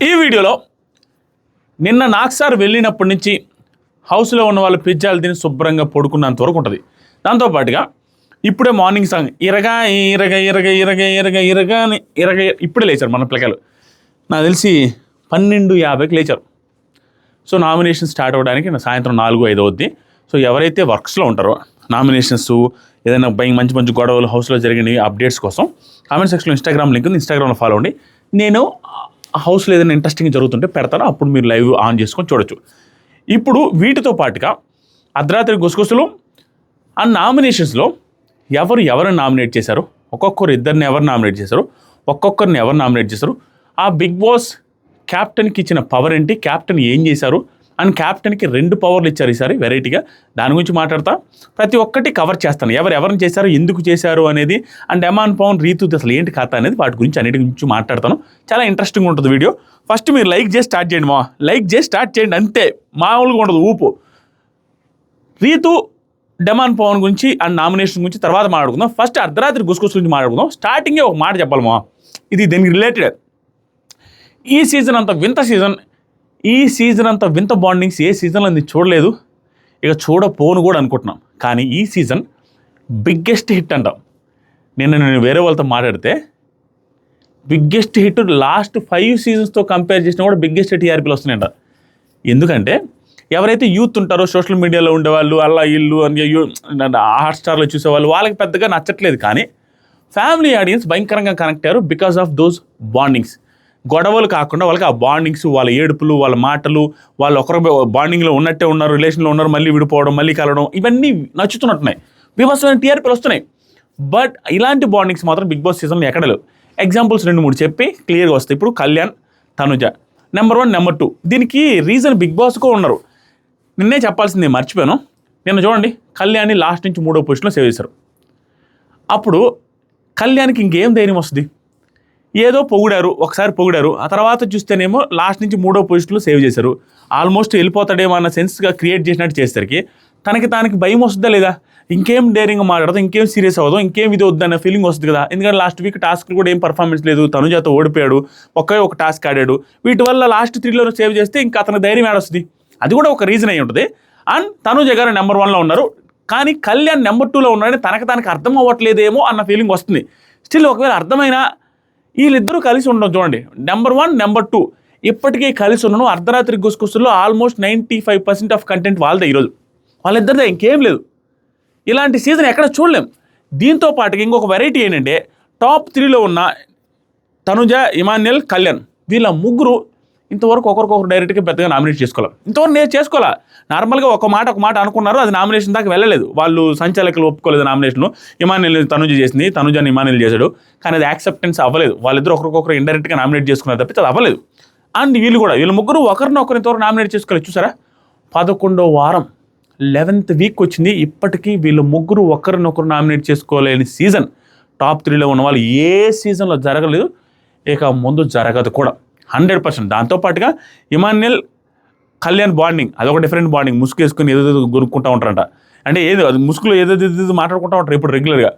ఈ వీడియోలో నిన్న నాక్సార్ వెళ్ళినప్పటి నుంచి హౌస్లో ఉన్న వాళ్ళు పిజ్జాలు తిని శుభ్రంగా పడుకున్నంత వరకు ఉంటుంది. దాంతోపాటుగా ఇప్పుడే మార్నింగ్ సాంగ్ ఇరగా ఇరగ ఇరగ ఇరగ ఇరగ ఇరగా అని ఇరగ ఇప్పుడే లేచారు మన పిల్లకాయలు. నాకు తెలిసి 12:50కి లేచారు. సో నామినేషన్ స్టార్ట్ అవ్వడానికి సాయంత్రం 4-5 అవుద్ది. సో ఎవరైతే వర్క్స్లో ఉంటారో నామినేషన్స్ ఏదైనా మంచి మంచి గొడవలు హౌస్లో జరిగిన అప్డేట్స్ కోసం కామెంట్ సెక్షన్లో ఇన్స్టాగ్రామ్ లింక్ ఉంది, ఇన్స్టాగ్రామ్లో ఫాలో అవ్వండి. నేను హౌస్లో ఏదైనా ఇంట్రెస్టింగ్ జరుగుతుంటే పెడతాను, అప్పుడు మీరు లైవ్ ఆన్ చేసుకొని చూడొచ్చు. ఇప్పుడు వీటితో పాటుగా అర్ధరాత్రి గుసగుసలు ఆ నామినేషన్స్లో ఎవరిని నామినేట్ చేశారు, ఇద్దరిని ఎవరు నామినేట్ చేశారు, ఒక్కొక్కరిని ఎవరు నామినేట్ చేశారు, ఆ బిగ్ బాస్ క్యాప్టెన్కి ఇచ్చిన పవర్ ఏంటి, క్యాప్టెన్ ఏం చేశారు అండ్ క్యాప్టెన్కి 2 పవర్లు ఇచ్చారు ఈసారి వెరైటీగా. దాని గురించి మాట్లాడతా, ప్రతి ఒక్కటి కవర్ చేస్తాను. ఎవరిని చేశారు, ఎందుకు చేశారు అనేది, అండ్ ఎమాన్ పవన్ రీతు అసలు ఏంటి కథ అనేది, వాటి గురించి అన్నిటి గురించి మాట్లాడతాను. చాలా ఇంట్రెస్టింగ్ ఉంటుంది వీడియో. ఫస్ట్ మీరు లైక్ చేసి స్టార్ట్ చేయండి, లైక్ చేసి స్టార్ట్ చేయండి, అంతే. మామూలుగా ఉండదు ఊపు. రీతు డెమాన్ పవన్ గురించి అండ్ నామినేషన్ గురించి తర్వాత మాట్లాడుకుందాం. ఫస్ట్ అర్ధరాత్రి గుసగుస గురించి మాట్లాడుకుందాం. స్టార్టింగే ఒక మాట చెప్పాలి ఇది దీనికి రిలేటెడ్. ఈ సీజన్ అంత వింత సీజన్, ఈ సీజన్ అంత వింత బాండింగ్స్ ఏ సీజన్లో నేను చూడలేదు, ఇక చూడపోను కూడా అనుకుంటున్నాం. కానీ ఈ సీజన్ బిగ్గెస్ట్ హిట్ అంటాం. నేను వేరే వాళ్ళతో మాట్లాడితే బిగ్గెస్ట్ హిట్ లాస్ట్ 5 సీజన్స్తో కంపేర్ చేసినా కూడా బిగ్గెస్ట్ టీఆర్పీలు వస్తున్నాయంట. ఎందుకంటే ఎవరైతే యూత్ ఉంటారో సోషల్ మీడియాలో ఉండేవాళ్ళు, అలా ఇల్లు అని హాట్స్టార్లో చూసేవాళ్ళు, వాళ్ళకి పెద్దగా నచ్చట్లేదు. కానీ ఫ్యామిలీ ఆడియన్స్ భయంకరంగా కనెక్ట్ అయ్యారు బికాస్ ఆఫ్ దోస్ బాండింగ్స్. గొడవలు కాకుండా వాళ్ళకి ఆ బాండింగ్స్, వాళ్ళ ఏడుపులు, వాళ్ళ మాటలు, వాళ్ళు ఒకరి బాండింగ్లో ఉన్నట్టే ఉన్నారు, రిలేషన్లో ఉన్నారు, మళ్ళీ విడిపోవడం, మళ్ళీ కలవడం, ఇవన్నీ నచ్చుతున్నట్టున్నాయి. బీభత్సమైన టీఆర్పీలు వస్తున్నాయి. బట్ ఇలాంటి బాండింగ్స్ మాత్రం బిగ్ బాస్ సీజన్లో ఎక్కడ లేవు. ఎగ్జాంపుల్స్ 2-3 చెప్పి క్లియర్గా వస్తాయి. ఇప్పుడు కళ్యాణ్, తనుజ నెంబర్ 1, నెంబర్ 2. దీనికి రీజన్ బిగ్ బాస్కు ఉన్నారు. నిన్నే చెప్పాల్సింది మర్చిపోయాను. నిన్న చూడండి, కళ్యాణ్ని లాస్ట్ నుంచి 3వ పొజిషన్లో సేవ్ చేశారు. అప్పుడు కళ్యాణ్కి ఇంకేం ధైర్యం వస్తుంది? ఏదో పొగిడారు, ఒకసారి పొగిడారు, ఆ తర్వాత చూస్తేనేమో లాస్ట్ నుంచి 3వ పొజిషన్లో సేవ్ చేశారు. ఆల్మోస్ట్ వెళ్ళిపోతాడేమో అన్న సెన్స్గా క్రియేట్ చేసినట్టు చేసేసరికి తనకి భయం వస్తుందా లేదా? ఇంకేం డేరింగ్గా మాట్లాడదు, ఇంకేం సీరియస్ అవ్వదు, ఇంకేం ఇది వద్దన్న ఫీలింగ్ వస్తుంది కదా. ఎందుకంటే లాస్ట్ వీక్ టాస్క్లు కూడా ఏం పర్ఫార్మెన్స్ లేదు, తనుజాతో ఓడిపోయాడు, ఒక టాస్క్ ఆడాడు. వీటి వల్ల లాస్ట్ 3లో సేవ్ చేస్తే ఇంకా అతనికి ధైర్యం ఏడొస్తుంది. అది కూడా ఒక రీజన్ అయి ఉంటుంది. అండ్ తనుజ గారు నెంబర్ 1లో ఉన్నారు, కానీ కళ్యాణ్ నెంబర్ 2లో ఉన్నాడని తనకి అర్థం అవ్వట్లేదేమో అన్న ఫీలింగ్ వస్తుంది. స్టిల్ ఒకవేళ అర్థమైనా వీళ్ళిద్దరూ కలిసి ఉండడం చూడండి. నెంబర్ 1, నెంబర్ 2 ఇప్పటికీ కలిసి ఉండను. అర్ధరాత్రి గుసగుసల్లో ఆల్మోస్ట్ 95% ఆఫ్ కంటెంట్ వాళ్ళదే ఈరోజు. వాళ్ళిద్దరిదే, ఇంకేం లేదు. ఇలాంటి సీజన్ ఎక్కడ చూడలేం. దీంతో పాటుగా ఇంకొక వెరైటీ ఏంటంటే టాప్ 3లో ఉన్న తనుజ, ఇమాన్యుయల్, కళ్యాణ్, వీళ్ళ ముగ్గురు ఇంతవరకు ఒకరికొకరు డైరెక్ట్గా పెద్దగా నామినేట్ చేసుకోవాలి. ఇంతవరకు నేను చేసుకోవాలా. నార్మల్గా ఒక మాట అనుకున్నారు, అది నామినేషన్ దాకా వెళ్ళలేదు. వాళ్ళు సంచాలకులు ఒప్పుకోలేదు నామినేషన్లో. ఇమాన్యుయల్ తనుజ చేసింది, తనుజని ఇమాన్యుయల్ చేశాడు, కానీ అది యాక్సెప్టెన్స్ అవ్వలేదు. వాళ్ళిద్దరు ఒకరికొకరు ఇండైరెక్ట్గా నామినేట్ చేసుకున్నారు తప్పితే అది అవ్వలేదు. అండ్ వీళ్ళ ముగ్గురు ఒకరినొకరు ఇంతవరకు నామినేట్ చేసుకోలేదు. చూసారా, 11వ వారం 11th వీక్ వచ్చింది, ఇప్పటికీ వీళ్ళు ముగ్గురు ఒకరినొకరు నామినేట్ చేసుకోలేని సీజన్. టాప్ 3లో ఉన్న వాళ్ళు ఏ సీజన్లో జరగలేదు, ఇక ముందు జరగదు కూడా 100%. దాంతోపాటుగా ఇమాన్యుయల్, కళ్యాణ్ బాండింగ్ అదొక డిఫరెంట్ బాండింగ్. ముసుగు వేసుకుని ఏదో గురుక్కుంటూ ఉంటారంట. అంటే అది ముసుగులో ఏదో మాట్లాడుకుంటూ ఉంటారు ఇప్పుడు రెగ్యులర్గా.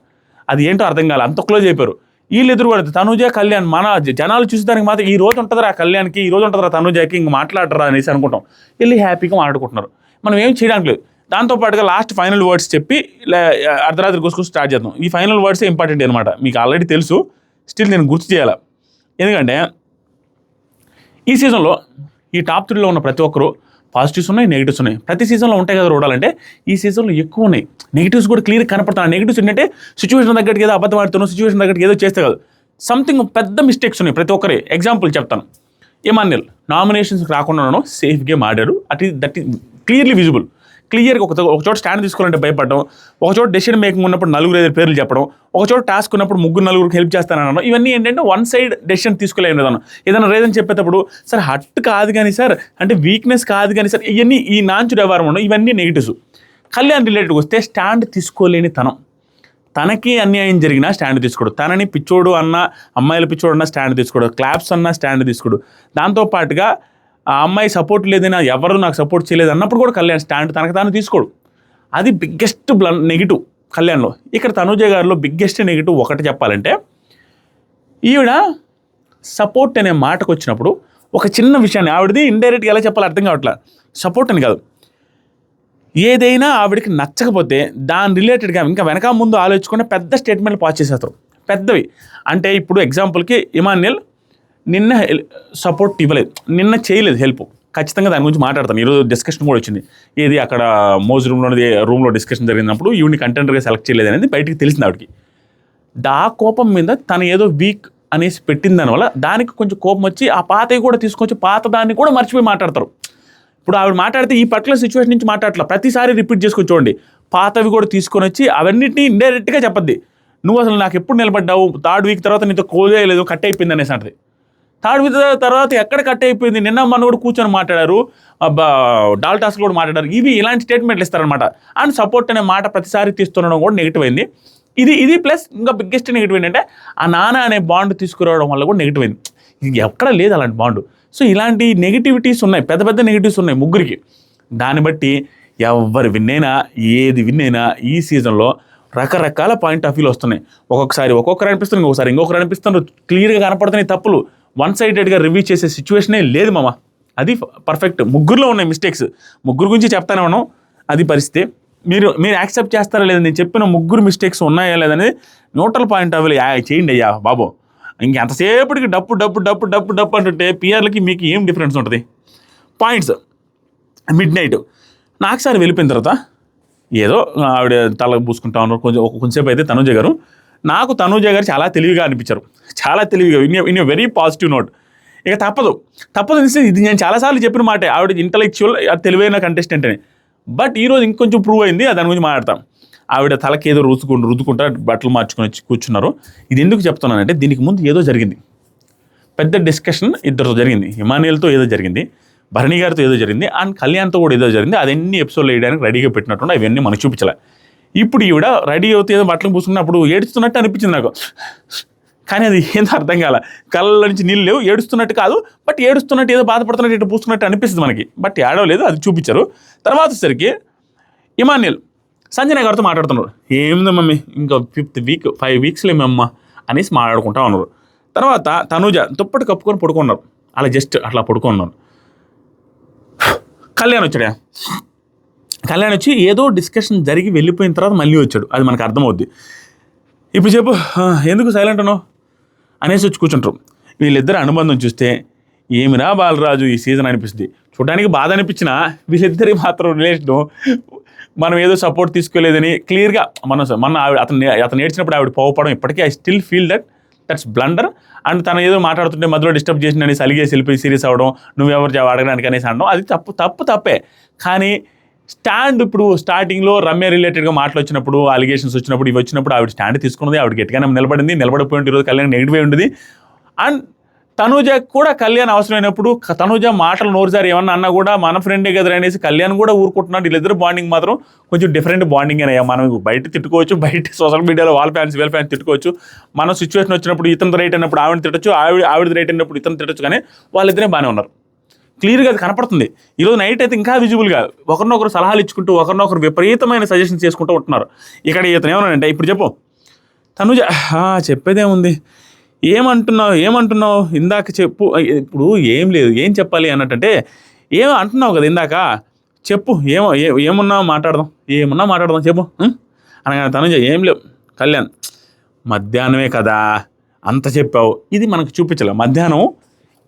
అది ఏంటో అర్థం కాదు, అంత క్లోజ్ అయిపోయారు. వీళ్ళిద్దరు కూడా తనుజ, కళ్యాణ్, మన జనాలు చూసేదానికి మాత్రం ఈ రోజు ఉంటుందిరా కళ్యాణ్కి, ఈ రోజు ఉంటుందిరా తనుజకి, ఇంక మాట్లాడరా అనేసి అనుకుంటాం. వెళ్ళి హ్యాపీగా మాట్లాడుకుంటున్నారు. మనం ఏం చేయడానికి లేదు. దాంతోపాటుగా లాస్ట్ ఫైనల్ వర్డ్స్ చెప్పి అర్ధరాత్రి గుసగుస స్టార్ట్ చేద్దాం. ఈ ఫైనల్ వర్డ్సే ఇంపార్టెంట్ అనమాట. మీకు ఆల్రెడీ తెలుసు, స్టిల్ నేను గుర్తు చేయాలి. ఎందుకంటే ఈ సీజన్లో ఈ టాప్ 3లో ఉన్న ప్రతి ఒక్కరు పాజిటివ్స్ ఉన్నాయి, నెగిటివ్స్ ఉన్నాయి. ప్రతి సీజన్లో ఉంటాయి కదా చూడాలంటే. ఈ సీజన్లో ఎక్కువ ఉన్నాయి నెగిటివ్స్ కూడా క్లియర్గా కనపడుతున్నాయి. నెగిటివ్స్ ఏంటంటే సిచ్యువేషన్ తగ్గట్టుగా ఏదో అబద్ధం ఆడుతున్నాం, సిచ్యువేషన్ తగ్గట్టుగా ఏదో చేస్తే కాదు, సంథింగ్ పెద్ద మిస్టేక్స్ ఉన్నాయి ప్రతి ఒక్కరి. ఎగ్జాంపుల్ చెప్తాను. ఇమాన్యుయల్ నామినేషన్స్ రాకుండా సేఫ్ గేమ్ ఆడాడు. That is clearly visible. క్లియర్గా ఒక చోట స్టాండ్ తీసుకోవాలంటే భయపడడం, ఒక చోట డెసిషన్ మేకింగ్ ఉన్నప్పుడు 4-5 పేర్లు చెప్పడం, ఒక చోట టాస్క్ ఉన్నప్పుడు 3-4కి హెల్ప్ చేస్తానడం, ఇవన్నీ ఏంటంటే వన్ సైడ్ డెసిషన్ తీసుకోలేని విధానం. ఏదైనా రీజన్ చెప్పేటప్పుడు సార్ హట్ కాదు కానీ సార్, అంటే వీక్నెస్ కాదు కానీ సార్, ఇవన్నీ ఈ నాంచుడు వ్యవహారం ఉండవు, ఇవన్నీ నెగిటివ్స్. కళ్యాణ్ రిలేటెడ్కి వస్తే స్టాండ్ తీసుకోలేని తనకి అన్యాయం జరిగినా స్టాండ్ తీసుకోడు, తనని పిచ్చోడు అన్న, అమ్మాయిల పిచ్చోడు అన్న స్టాండ్ తీసుకోడు, క్లాప్స్ అన్న స్టాండ్ తీసుకోడు. దాంతోపాటుగా ఆ అమ్మాయి సపోర్ట్ లేదైనా, ఎవరు నాకు సపోర్ట్ చేయలేదు అన్నప్పుడు కూడా కళ్యాణ్ స్టాండ్ తాను తీసుకోడు. అది బిగ్గెస్ట్ నెగిటివ్ కళ్యాణ్లో. ఇక్కడ తనుజ గారిలో బిగ్గెస్ట్ నెగిటివ్ ఒకటి చెప్పాలంటే, ఈవిడ సపోర్ట్ అనే మాటకు వచ్చినప్పుడు ఒక చిన్న విషయాన్ని ఆవిడది ఇండైరెక్ట్గా ఎలా చెప్పాలో అర్థం కావట్లా, సపోర్ట్ అని కాదు, ఏదైనా ఆవిడకి నచ్చకపోతే దాని రిలేటెడ్గా ఇంకా వెనక ముందు ఆలోచించుకుని పెద్ద స్టేట్మెంట్లు పాస్ చేసేస్తారు, పెద్దవి. అంటే ఇప్పుడు ఎగ్జాంపుల్కి ఇమాన్యుయల్ నిన్న సపోర్ట్ ఇవ్వలేదు, నిన్న చేయలేదు హెల్ప్, ఖచ్చితంగా దాని గురించి మాట్లాడతాను. ఈరోజు డిస్కషన్ కూడా వచ్చింది, ఏది అక్కడ మోజ్ రూమ్లో డిస్కషన్ జరిగినప్పుడు ఈవిని కంటెంటర్గా సెలెక్ట్ చేయలేదు అనేది బయటికి తెలిసింది ఆవిడకి. ఆ కోపం మీద తను ఏదో వీక్ అనేసి పెట్టిన దానివల్ల దానికి కొంచెం కోపం వచ్చి ఆ పాతవి కూడా తీసుకొచ్చి పాత దాన్ని కూడా మర్చిపోయి మాట్లాడతారు. ఇప్పుడు ఆవిడ మాట్లాడితే ఈ పర్టికులర్ సిచ్యువేషన్ నుంచి మాట్లాడట్లా, ప్రతిసారి రిపీట్ చేసుకొని చూడండి, పాతవి కూడా తీసుకొని వచ్చి అవన్నిటిని ఇండైరెక్ట్గా చెప్పద్ది. నువ్వు అసలు నాకు ఎప్పుడు నిలబడ్డావు, 3rd వీక్ తర్వాత నీతో క్లోజ్ అయ్యలేదు, కట్ అయిపోయింది అనేసి అంటది. 3rd వీక్ తర్వాత ఎక్కడ కట్ అయిపోయింది, నిన్న మన కూడా కూర్చొని మాట్లాడారు, డాల్ టాస్క్ కూడా మాట్లాడారు, ఇలాంటి స్టేట్మెంట్లు ఇస్తారనమాట. అండ్ సపోర్ట్ అనే మాట ప్రతిసారి తీస్తుండడం కూడా నెగిటివ్ అయింది. ఇది ప్లస్ ఇంకా బిగ్గెస్ట్ నెగిటివ్ ఏంటంటే ఆ నాన్న అనే బాండ్ తీసుకురావడం వల్ల కూడా నెగిటివ్ అయింది. ఇది ఎక్కడ లేదు అలాంటి బాండ్. సో ఇలాంటి నెగిటివిటీస్ ఉన్నాయి, పెద్ద పెద్ద నెగిటివ్స్ ఉన్నాయి ముగ్గురికి. దాన్ని బట్టి ఎవరు విన్నైనా ఏది విన్నైనా ఈ సీజన్లో రకరకాల పాయింట్ ఆఫ్ వ్యూలు వస్తున్నాయి. ఒక్కొక్కసారి ఒక్కొక్కరు అనిపిస్తుంది, ఇంకొకసారి ఇంకొకరు అనిపిస్తున్నారు, క్లియర్గా కనపడుతున్నాయి తప్పులు. 1-sidedగా రివ్యూ చేసే సిచ్యువేషనే లేదు మామ, అది పర్ఫెక్ట్. ముగ్గురులో ఉన్నాయి మిస్టేక్స్, ముగ్గురు గురించి చెప్తానే ఉన్నాం, అది పరిస్థితి. మీరు యాక్సెప్ట్ చేస్తారా లేదా, నేను చెప్పిన ముగ్గురు మిస్టేక్స్ ఉన్నాయా లేదనేది న్యూట్రల్ పాయింట్ ఆఫ్ వ్యూ చేయండి అయ్యా బాబు. ఇంకెంతసేపటికి డప్పు డప్పు డప్పు డప్పు డప్పు అంటుంటే పిఆర్లకి మీకు ఏం డిఫరెన్స్ ఉంటుంది. పాయింట్స్ మిడ్ నైట్ నాకు సార్ వెళ్ళిపోయిన తర్వాత ఏదో ఆవిడ తల పూసుకుంటా ఉన్నారు కొంచెంసేపు. అయితే తనూజ గారు, నాకు తనూజ గారు చాలా తెలివిగా అనిపించారు, చాలా తెలివిగా, ఇన్ వెరీ పాజిటివ్ నోట్. ఇక తప్పదు ఇది నేను చాలాసార్లు చెప్పిన మాటే, ఆవిడ ఇంటలెక్చువల్ తెలివైన కంటెస్టెంట్ అని. బట్ ఈరోజు ఇంకొంచెం ప్రూవ్ అయింది, దాని గురించి మాట్లాడతాం. ఆవిడ తలకి ఏదో రుద్దుకుంటా బట్టలు మార్చుకొని వచ్చి కూర్చున్నారు. ఇది ఎందుకు చెప్తున్నానంటే దీనికి ముందు ఏదో జరిగింది, పెద్ద డిస్కషన్ ఇద్దరితో జరిగింది. ఇమాన్యుయల్తో ఏదో జరిగింది, భరణి గారితో ఏదో జరిగింది, అండ్ కళ్యాణ్తో కూడా ఏదో జరిగింది. అదన్నీ ఎపిసోడ్లో వేయడానికి రెడీగా పెట్టినట్టు అవన్నీ మనకు చూపించలే. ఇప్పుడు ఈవిడ రెడీ అవుతే ఏదో బట్టలు పూసుకున్నప్పుడు ఏడుస్తున్నట్టు అనిపించింది నాకు, కానీ అది ఏందో అర్థం కాల. కళ్ళ నుంచి నీళ్ళు లేవు, ఏడుస్తున్నట్టు కాదు, బట్ ఏడుస్తున్నట్టు ఏదో బాధపడుతున్నట్టు ఇటు పూసుకున్నట్టు అనిపిస్తుంది మనకి, బట్ ఏడవలేదు, అది చూపించారు. తర్వాత వచ్చేసరికి ఇమాన్యుయల్ సంజన గారితో మాట్లాడుతున్నారు, ఏమిందో మమ్మీ ఇంకా 5th వీక్ 5 వీక్స్లో ఏమమ్మా అనేసి మాట్లాడుకుంటా ఉన్నారు. తర్వాత తనూజ దుప్పటి కప్పుకొని పడుకున్నారు, అలా జస్ట్ అట్లా పడుకున్నారు. కళ్యాణ్ వచ్చాడా, కళ్యాణ్ వచ్చి ఏదో డిస్కషన్ జరిగి వెళ్ళిపోయిన తర్వాత మళ్ళీ వచ్చాడు, అది మనకు అర్థమవుద్ది. ఇప్పుడు చెప్పు ఎందుకు సైలెంట్ అనో అనేసి వచ్చి కూర్చుంటారు. వీళ్ళిద్దరు అనుబంధం చూస్తే ఏమిరా బాలరాజు ఈ సీజన్ అనిపిస్తుంది. చూడడానికి బాధ అనిపించినా వీళ్ళిద్దరికి మాత్రం రిలేషను మనం ఏదో సపోర్ట్ తీసుకోలేదని క్లియర్గా అతను ఏడ్చినప్పుడు ఆవిడ పోవడం ఇప్పటికీ I still feel that's blunder. And తను ఏదో మాట్లాడుతుంటే మధ్యలో డిస్టర్బ్ చేసిన అనేసి అలిగేసి వెళ్ళిపోయి సీరియస్ అవ్వడం, నువ్వెవరు అడగడానికి అనేసి అనడం, అది తప్పే. కానీ స్టాండ్ ఇప్పుడు స్టార్టింగ్లో రమ్య రిలేటెడ్గా మాటలు వచ్చినప్పుడు, అలిగేషన్స్ వచ్చినప్పుడు, ఇవి వచ్చినప్పుడు ఆవిడ స్టాండ్ తీసుకున్నది, ఆవిడ గట్టిగానే నిలబడిపోయింది. ఈరోజు కళ్యాణ్ నెగిటివ్ ఉండేది. అండ్ తనూజ కూడా కళ్యాణ్ అవసరమైనప్పుడు తనూజ మాటలు నోరుసారి ఏమన్నా అన్నా కూడా మన ఫ్రెండే కదా అనేసి కళ్యాణ్ కూడా ఊరుకుంటున్నాడు. వీళ్ళిద్దరు బాండింగ్ మాత్రం కొంచెం డిఫరెంట్ బాండింగ్ అయ్యా. మనం బయట తిట్టుకోవచ్చు, బయట సోషల్ మీడియాలో వీళ్ళ ఫ్యాన్స్ తిట్టుకోవచ్చు. మనం సిచ్యువేషన్ వచ్చినప్పుడు ఇతను రైట్ అయినప్పుడు ఆవిడ తిట్టచ్చు, ఆవిడ రైట్ అయినప్పుడు ఇతను తిట్టచ్చు. కానీ వాళ్ళిద్దరే బాగానే ఉన్నారు, క్లియర్గా అది కనపడుతుంది. ఈరోజు నైట్ అయితే ఇంకా విజిబుల్గా ఒకరినొకరు సలహాలు ఇచ్చుకుంటూ ఒకరినొకరు విపరీతమైన సజెషన్స్ చేసుకుంటూ ఉంటున్నారు. ఇక్కడ ఇతను ఏమన్నాడంటే, ఇప్పుడు చెప్పు తనూజ, చెప్పేదేముంది, ఏమంటున్నావు ఇందాక చెప్పు. ఇప్పుడు ఏం లేదు, ఏం చెప్పాలి అన్నట్టంటే ఏమో అంటున్నావు కదా ఇందాక, చెప్పు ఏమున్నా మాట్లాడదాం చెప్పు అనగానే తనుజ ఏం లేవు కళ్యాణ్, మధ్యాహ్నమే కదా అంత చెప్పావు, ఇది మనకు చూపించలే. మధ్యాహ్నం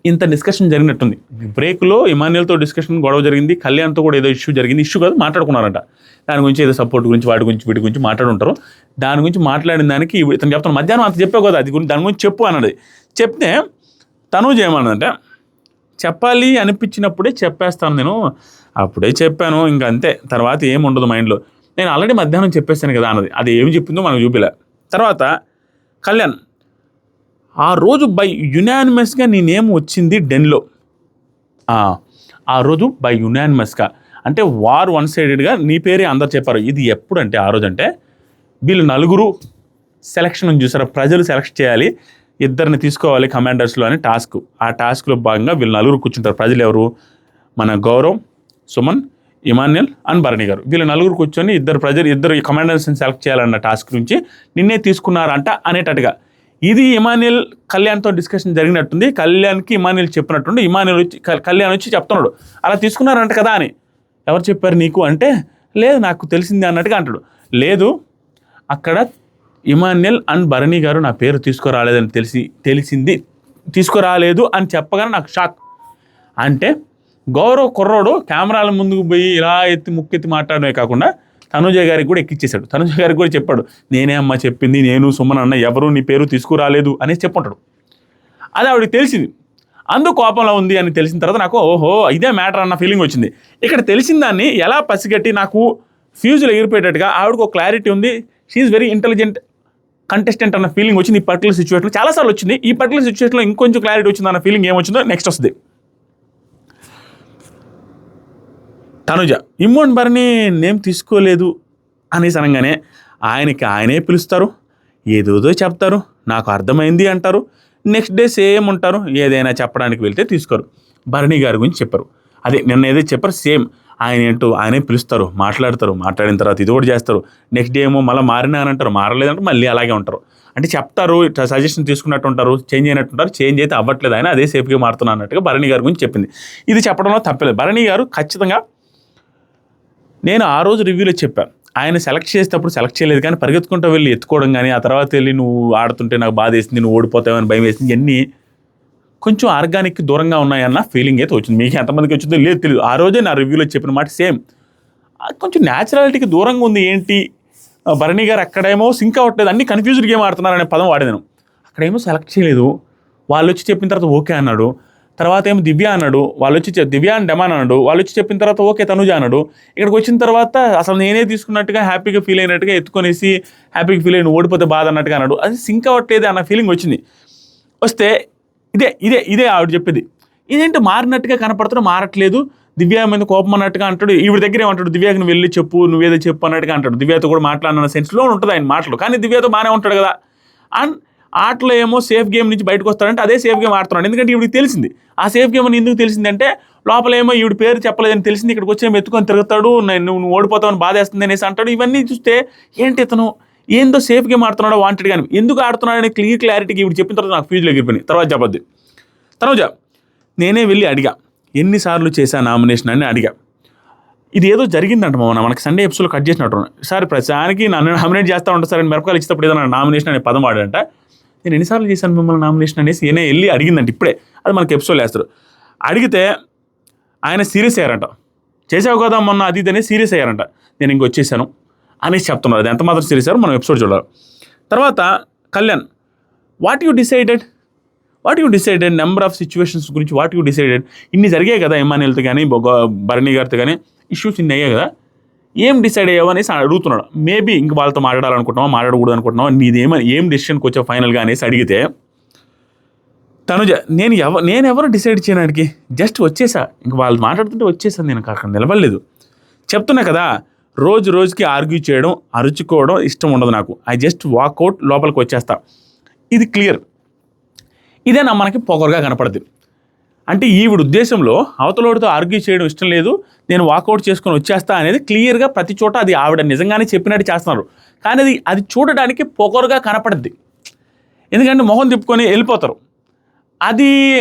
ఇంత డిస్కషన్ జరిగినట్టుంది. బ్రేక్లో ఇమాన్యుయల్తో డిస్కషన్ గొడవ జరిగింది, కళ్యాణ్తో కూడా ఏదో ఇష్యూ జరిగింది. ఇష్యూ కాదు, మాట్లాడుకున్నారంట. దాని గురించి ఏదో సపోర్ట్ గురించి వాటి గురించి మాట్లాడుంటారు. దాని గురించి మాట్లాడిన దానికి ఇతను చెప్తాను, మధ్యాహ్నం అంత చెప్పావు కదా దాని గురించి చెప్పు అన్నది. చెప్తే తనూజ ఏమన్నదంటే, చెప్పాలి అనిపించినప్పుడే చెప్పేస్తాను, నేను అప్పుడే చెప్పాను ఇంకా అంతే, తర్వాత ఏం ఉండదు మైండ్లో, నేను ఆల్రెడీ మధ్యాహ్నం చెప్పేస్తాను కదా అన్నది. అది ఏమి చెప్పిందో మనకు చూపిలే. తర్వాత కళ్యాణ్, ఆ రోజు బై యునానిమస్గా నీ నేమ్ వచ్చింది డెన్లో, ఆ రోజు బై యునానిమస్గా అంటే వార్ 1-sidedగా నీ పేరే అందరు చెప్పారు. ఇది ఎప్పుడు అంటే, ఆ రోజు అంటే వీళ్ళు 4 సెలక్షన్ చూసారా, ప్రజలు సెలెక్ట్ చేయాలి, 2 తీసుకోవాలి కమాండర్స్లో అని టాస్క్. ఆ టాస్క్లో భాగంగా వీళ్ళు 4 కూర్చుంటారు. ప్రజలు ఎవరు, మన గౌరవ్, సుమన్, ఇమాన్యుయల్ అండ్ భరణి గారు. వీళ్ళు 4 కూర్చొని 2 కమాండర్స్ని సెలెక్ట్ చేయాలన్న టాస్క్ నుంచి నిన్నే తీసుకున్నారంట అనేటట్టుగా. ఇది ఇమాన్యుయల్ కళ్యాణ్తో డిస్కషన్ జరిగినట్టుంది. కళ్యాణ్కి ఇమాన్యుయల్ చెప్పినట్టుండి ఇమాన్యుయల్ వచ్చి కళ్యాణ్ వచ్చి చెప్తున్నాడు అలా తీసుకున్నారంట కదా అని. ఎవరు చెప్పారు నీకు అంటే, లేదు నాకు తెలిసింది అన్నట్టుగా అంటాడు. లేదు, అక్కడ ఇమాన్యుయల్ అండ్ భరణి గారు నా పేరు తీసుకురాలేదని తెలిసింది, తీసుకురాలేదు అని చెప్పగానే నాకు షాక్. అంటే గౌరవ్ కుర్రోడు కెమెరాల ముందుకు పోయి ఇలా ముక్కెత్తి మాట్లాడమే కాకుండా తనుజ గారికి కూడా ఎక్కిచ్చేశాడు. తనుజ గారికి కూడా చెప్పాడు, నేనే అమ్మ చెప్పింది, నేను సుమన్ అన్న ఎవరు నీ పేరు తీసుకురాలేదు అనేసి చెప్పుంటాడు. అది ఆవిడకి తెలిసింది, అందుకు కోపంలో ఉంది అని తెలిసిన తర్వాత నాకు ఓహో ఇదే మ్యాటర్ అన్న ఫీలింగ్ వచ్చింది. ఇక్కడ తెలిసిన దాన్ని ఎలా పసిగట్టి నాకు ఫ్యూజులు ఎగిరిపోయేటట్టుగా ఆవిడకు ఒక క్లారిటీ ఉంది. షీఈ్ వెరీ ఇంటెలిజెంట్ కంటెస్టెంట్ అన్న ఫీలింగ్ వచ్చింది ఈ పర్టికులర్ సిచ్యువేషన్లో. చాలాసార్లు వచ్చింది, ఈ పర్టికులర్ సిచ్యువేషన్లో ఇంకొంచెం క్లారిటీ వచ్చింది అన్న ఫీలింగ్ ఏమొచ్చిందో నెక్స్ట్ వస్తుంది. తనుజ ఇమ్మోన్ భరణి నేమ్ తీసుకోలేదు అనేసి అనగానే ఆయనే పిలుస్తారు, ఏదోదో చెప్తారు, నాకు అర్థమైంది అంటారు, నెక్స్ట్ డే సేమ్ ఉంటారు. ఏదైనా చెప్పడానికి వెళ్తే తీసుకోరు. భరణి గారి గురించి చెప్పరు, అదే నిన్న ఏదో చెప్పారు సేమ్. ఆయన ఏంటో ఆయనే పిలుస్తారు, మాట్లాడతారు, మాట్లాడిన తర్వాత ఇది కూడా చేస్తారు. నెక్స్ట్ డే ఏమో మళ్ళీ మారినా అని అంటారు, మారలేదంటే మళ్ళీ అలాగే ఉంటారు. అంటే చెప్తారు, సజెషన్ తీసుకున్నట్టు ఉంటారు, చేంజ్ అయినట్టు ఉంటారు, చేంజ్ అయితే అవ్వట్లేదు, ఆయన అదే సేఫ్గా మారుతున్నా అన్నట్టుగా భరణి గారి గురించి చెప్పింది. ఇది చెప్పడంలో తప్పలేదు. భరణి గారు ఖచ్చితంగా, నేను ఆ రోజు రివ్యూలో చెప్పాను, ఆయన సెలెక్ట్ చేసేటప్పుడు సెలెక్ట్ చేయలేదు కానీ పరిగెత్తుకుంటూ వెళ్ళి ఎత్తుకోవడం కానీ, ఆ తర్వాత వెళ్ళి నువ్వు ఆడుతుంటే నాకు బాధ వేసింది, నువ్వు ఓడిపోతావని భయం వేసింది, ఇవన్నీ కొంచెం ఆర్గానిక్కి దూరంగా ఉన్నాయన్న ఫీలింగ్ అయితే వచ్చింది. మీకు ఎంతమందికి వచ్చిందో లేదు తెలియదు. ఆ రోజే నా రివ్యూలో చెప్పిన మాట సేమ్, కొంచెం న్యాచురాలిటీకి దూరంగా ఉంది. ఏంటి భరణి గారు అక్కడేమో సింక్ అవ్వట్లేదు, అన్ని కన్ఫ్యూజ్డ్ గేమ్ ఆడుతున్నారు అనే పదం వాడేదాను. అక్కడేమో సెలెక్ట్ చేయలేదు, వాళ్ళు వచ్చి చెప్పిన తర్వాత ఓకే అన్నాడు. తర్వాత ఏమో దివ్య అన్నాడు, వాళ్ళు వచ్చి దివ్య అండ్ డెమాన్ అన్నాడు, వాళ్ళు వచ్చి చెప్పిన తర్వాత ఓకే తనుజ అన్నాడు. ఇక్కడికి వచ్చిన తర్వాత అసలు నేనే తీసుకున్నట్టుగా హ్యాపీగా ఫీల్ అయినట్టుగా ఎత్తుకొనేసి హ్యాపీగా ఫీల్ అయిన ఓడిపోతే బాధ అన్నట్టుగా అన్నాడు. అది సింక్ అవ్వట్లేదు అన్న ఫీలింగ్ వచ్చింది. వస్తే ఇదే ఆవిడ చెప్పేది, ఇదేంటి మారినట్టుగా కనపడుతున్నా మారట్లేదు, దివ్య మీద కోపం అన్నట్టుగా అంటాడు. ఈవిడ దగ్గర ఏమంటాడు, దివ్యకి నువ్వు వెళ్ళి చెప్పు, నువ్వేదో చెప్పు అన్నట్టుగా అంటాడు. దివ్యతో కూడా మాట్లాడిన సెన్స్లో ఉంటుంది ఆయన మాటలు, కానీ దివ్యతో బాగానే ఉంటాడు కదా. అండ్ ఆటలో ఏమో సేఫ్ గేమ్ నుంచి బయటకు వస్తాడంటే అదే సేఫ్ గేమ్ ఆడుతున్నాడు. ఎందుకంటే ఈవిడికి తెలిసింది ఆ సేఫ్ గేమ్ అని. ఎందుకు తెలిసిందంటే లోపల ఏమో ఈవిడ పేరు చెప్పలేదని తెలిసింది, ఇక్కడికి వచ్చి ఎత్తుకొని తిరుగుతాడు, నువ్వు ఓడిపోతావని బాధేస్తుంది అనేసి అంటాడు. ఇవన్నీ చూస్తే ఏంటి ఇతను ఏందో సేఫ్ గేమ్ ఆడుతున్నాడో వాంటెడ్ కానీ ఎందుకు ఆడుతున్నాడు అనే క్లారిటీకి ఈవిడ చెప్పిన తర్వాత నాకు ఫ్యూజ్లో ఎగిరిపోయింది. తర్వాత చెప్పద్దు తనుజ, నేనే వెళ్ళి అడిగా ఎన్నిసార్లు చేశా నామినేషన్ అని అడిగా. ఇది ఏదో జరిగిందంట మనకి సండే ఎపిసోడ్లో కట్ చేసినట్టు సార్ ప్రతిసారికి నన్ను నామినేట్ చేస్తూ ఉంటాను సార్ అని మిరపకాయలు ఇచ్చినప్పుడు ఏదైనా నామినేషన్ అనే పదం వాడంట. నేను ఎన్నిసార్లు చేశాను మిమ్మల్ని నామినేషన్ అనేసి ఏనే వెళ్ళి అడిగిందంట. ఇప్పుడే అది మనకి ఎపిసోడ్లో వేస్తారు. అడిగితే ఆయన సీరియస్ అయ్యారంట, చేసావు కదా మొన్న అది ఇది అనేది సీరియస్ అయ్యారంట. నేను ఇంకొచ్చేసాను అనేసి చెప్తున్నారు. అది ఎంత మాత్రం సీరియస్ అయ్యారు మనం ఎపిసోడ్ చూడాలి. తర్వాత Kalyan, what you decided number of situations గురించి వాట్ యూ డిసైడెడ్. ఇన్ని జరిగాయి కదా ఇమాన్యుయల్తో కానీ భరణి గారితో కానీ ఇష్యూస్ ఇన్ని అయ్యాయి కదా, ఏం డిసైడ్ అయ్యావు అనేసి అడుగుతున్నాడు. మేబీ ఇంక వాళ్ళతో మాట్లాడాలనుకుంటున్నావా, మాట్లాడకూడదు అనుకుంటున్నావా, ఏం డెసిషన్కి వచ్చావు ఫైనల్గా అనేసి అడిగితే తనుజ, నేను ఎవరు డిసైడ్ చేయడానికి, జస్ట్ వచ్చేసా, ఇంక వాళ్ళు మాట్లాడుతుంటే వచ్చేసాను, నేను అక్కడ నిలబడలేదు. చెప్తున్నా కదా, రోజుకి ఆర్గ్యూ చేయడం, అరుచుకోవడం ఇష్టం ఉండదు నాకు. ఐ జస్ట్ వాక్అవుట్, లోపలికి వచ్చేస్తా. ఇది క్లియర్. ఇదే మనకి పొగరుగా కనపడుతుంది. అంటే ఈవిడ ఉద్దేశంలో అవతలోడితో ఆర్గ్యూ చేయడం ఇష్టం లేదు, నేను వాకౌట్ చేసుకొని వచ్చేస్తా అనేది క్లియర్గా ప్రతి చోట అది ఆవిడ నిజంగానే చెప్పినట్టు చేస్తున్నారు. కానీ అది చూడడానికి పొగరుగా కనపడుద్ది, ఎందుకంటే మొహం తిప్పుకొని వెళ్ళిపోతారు. అది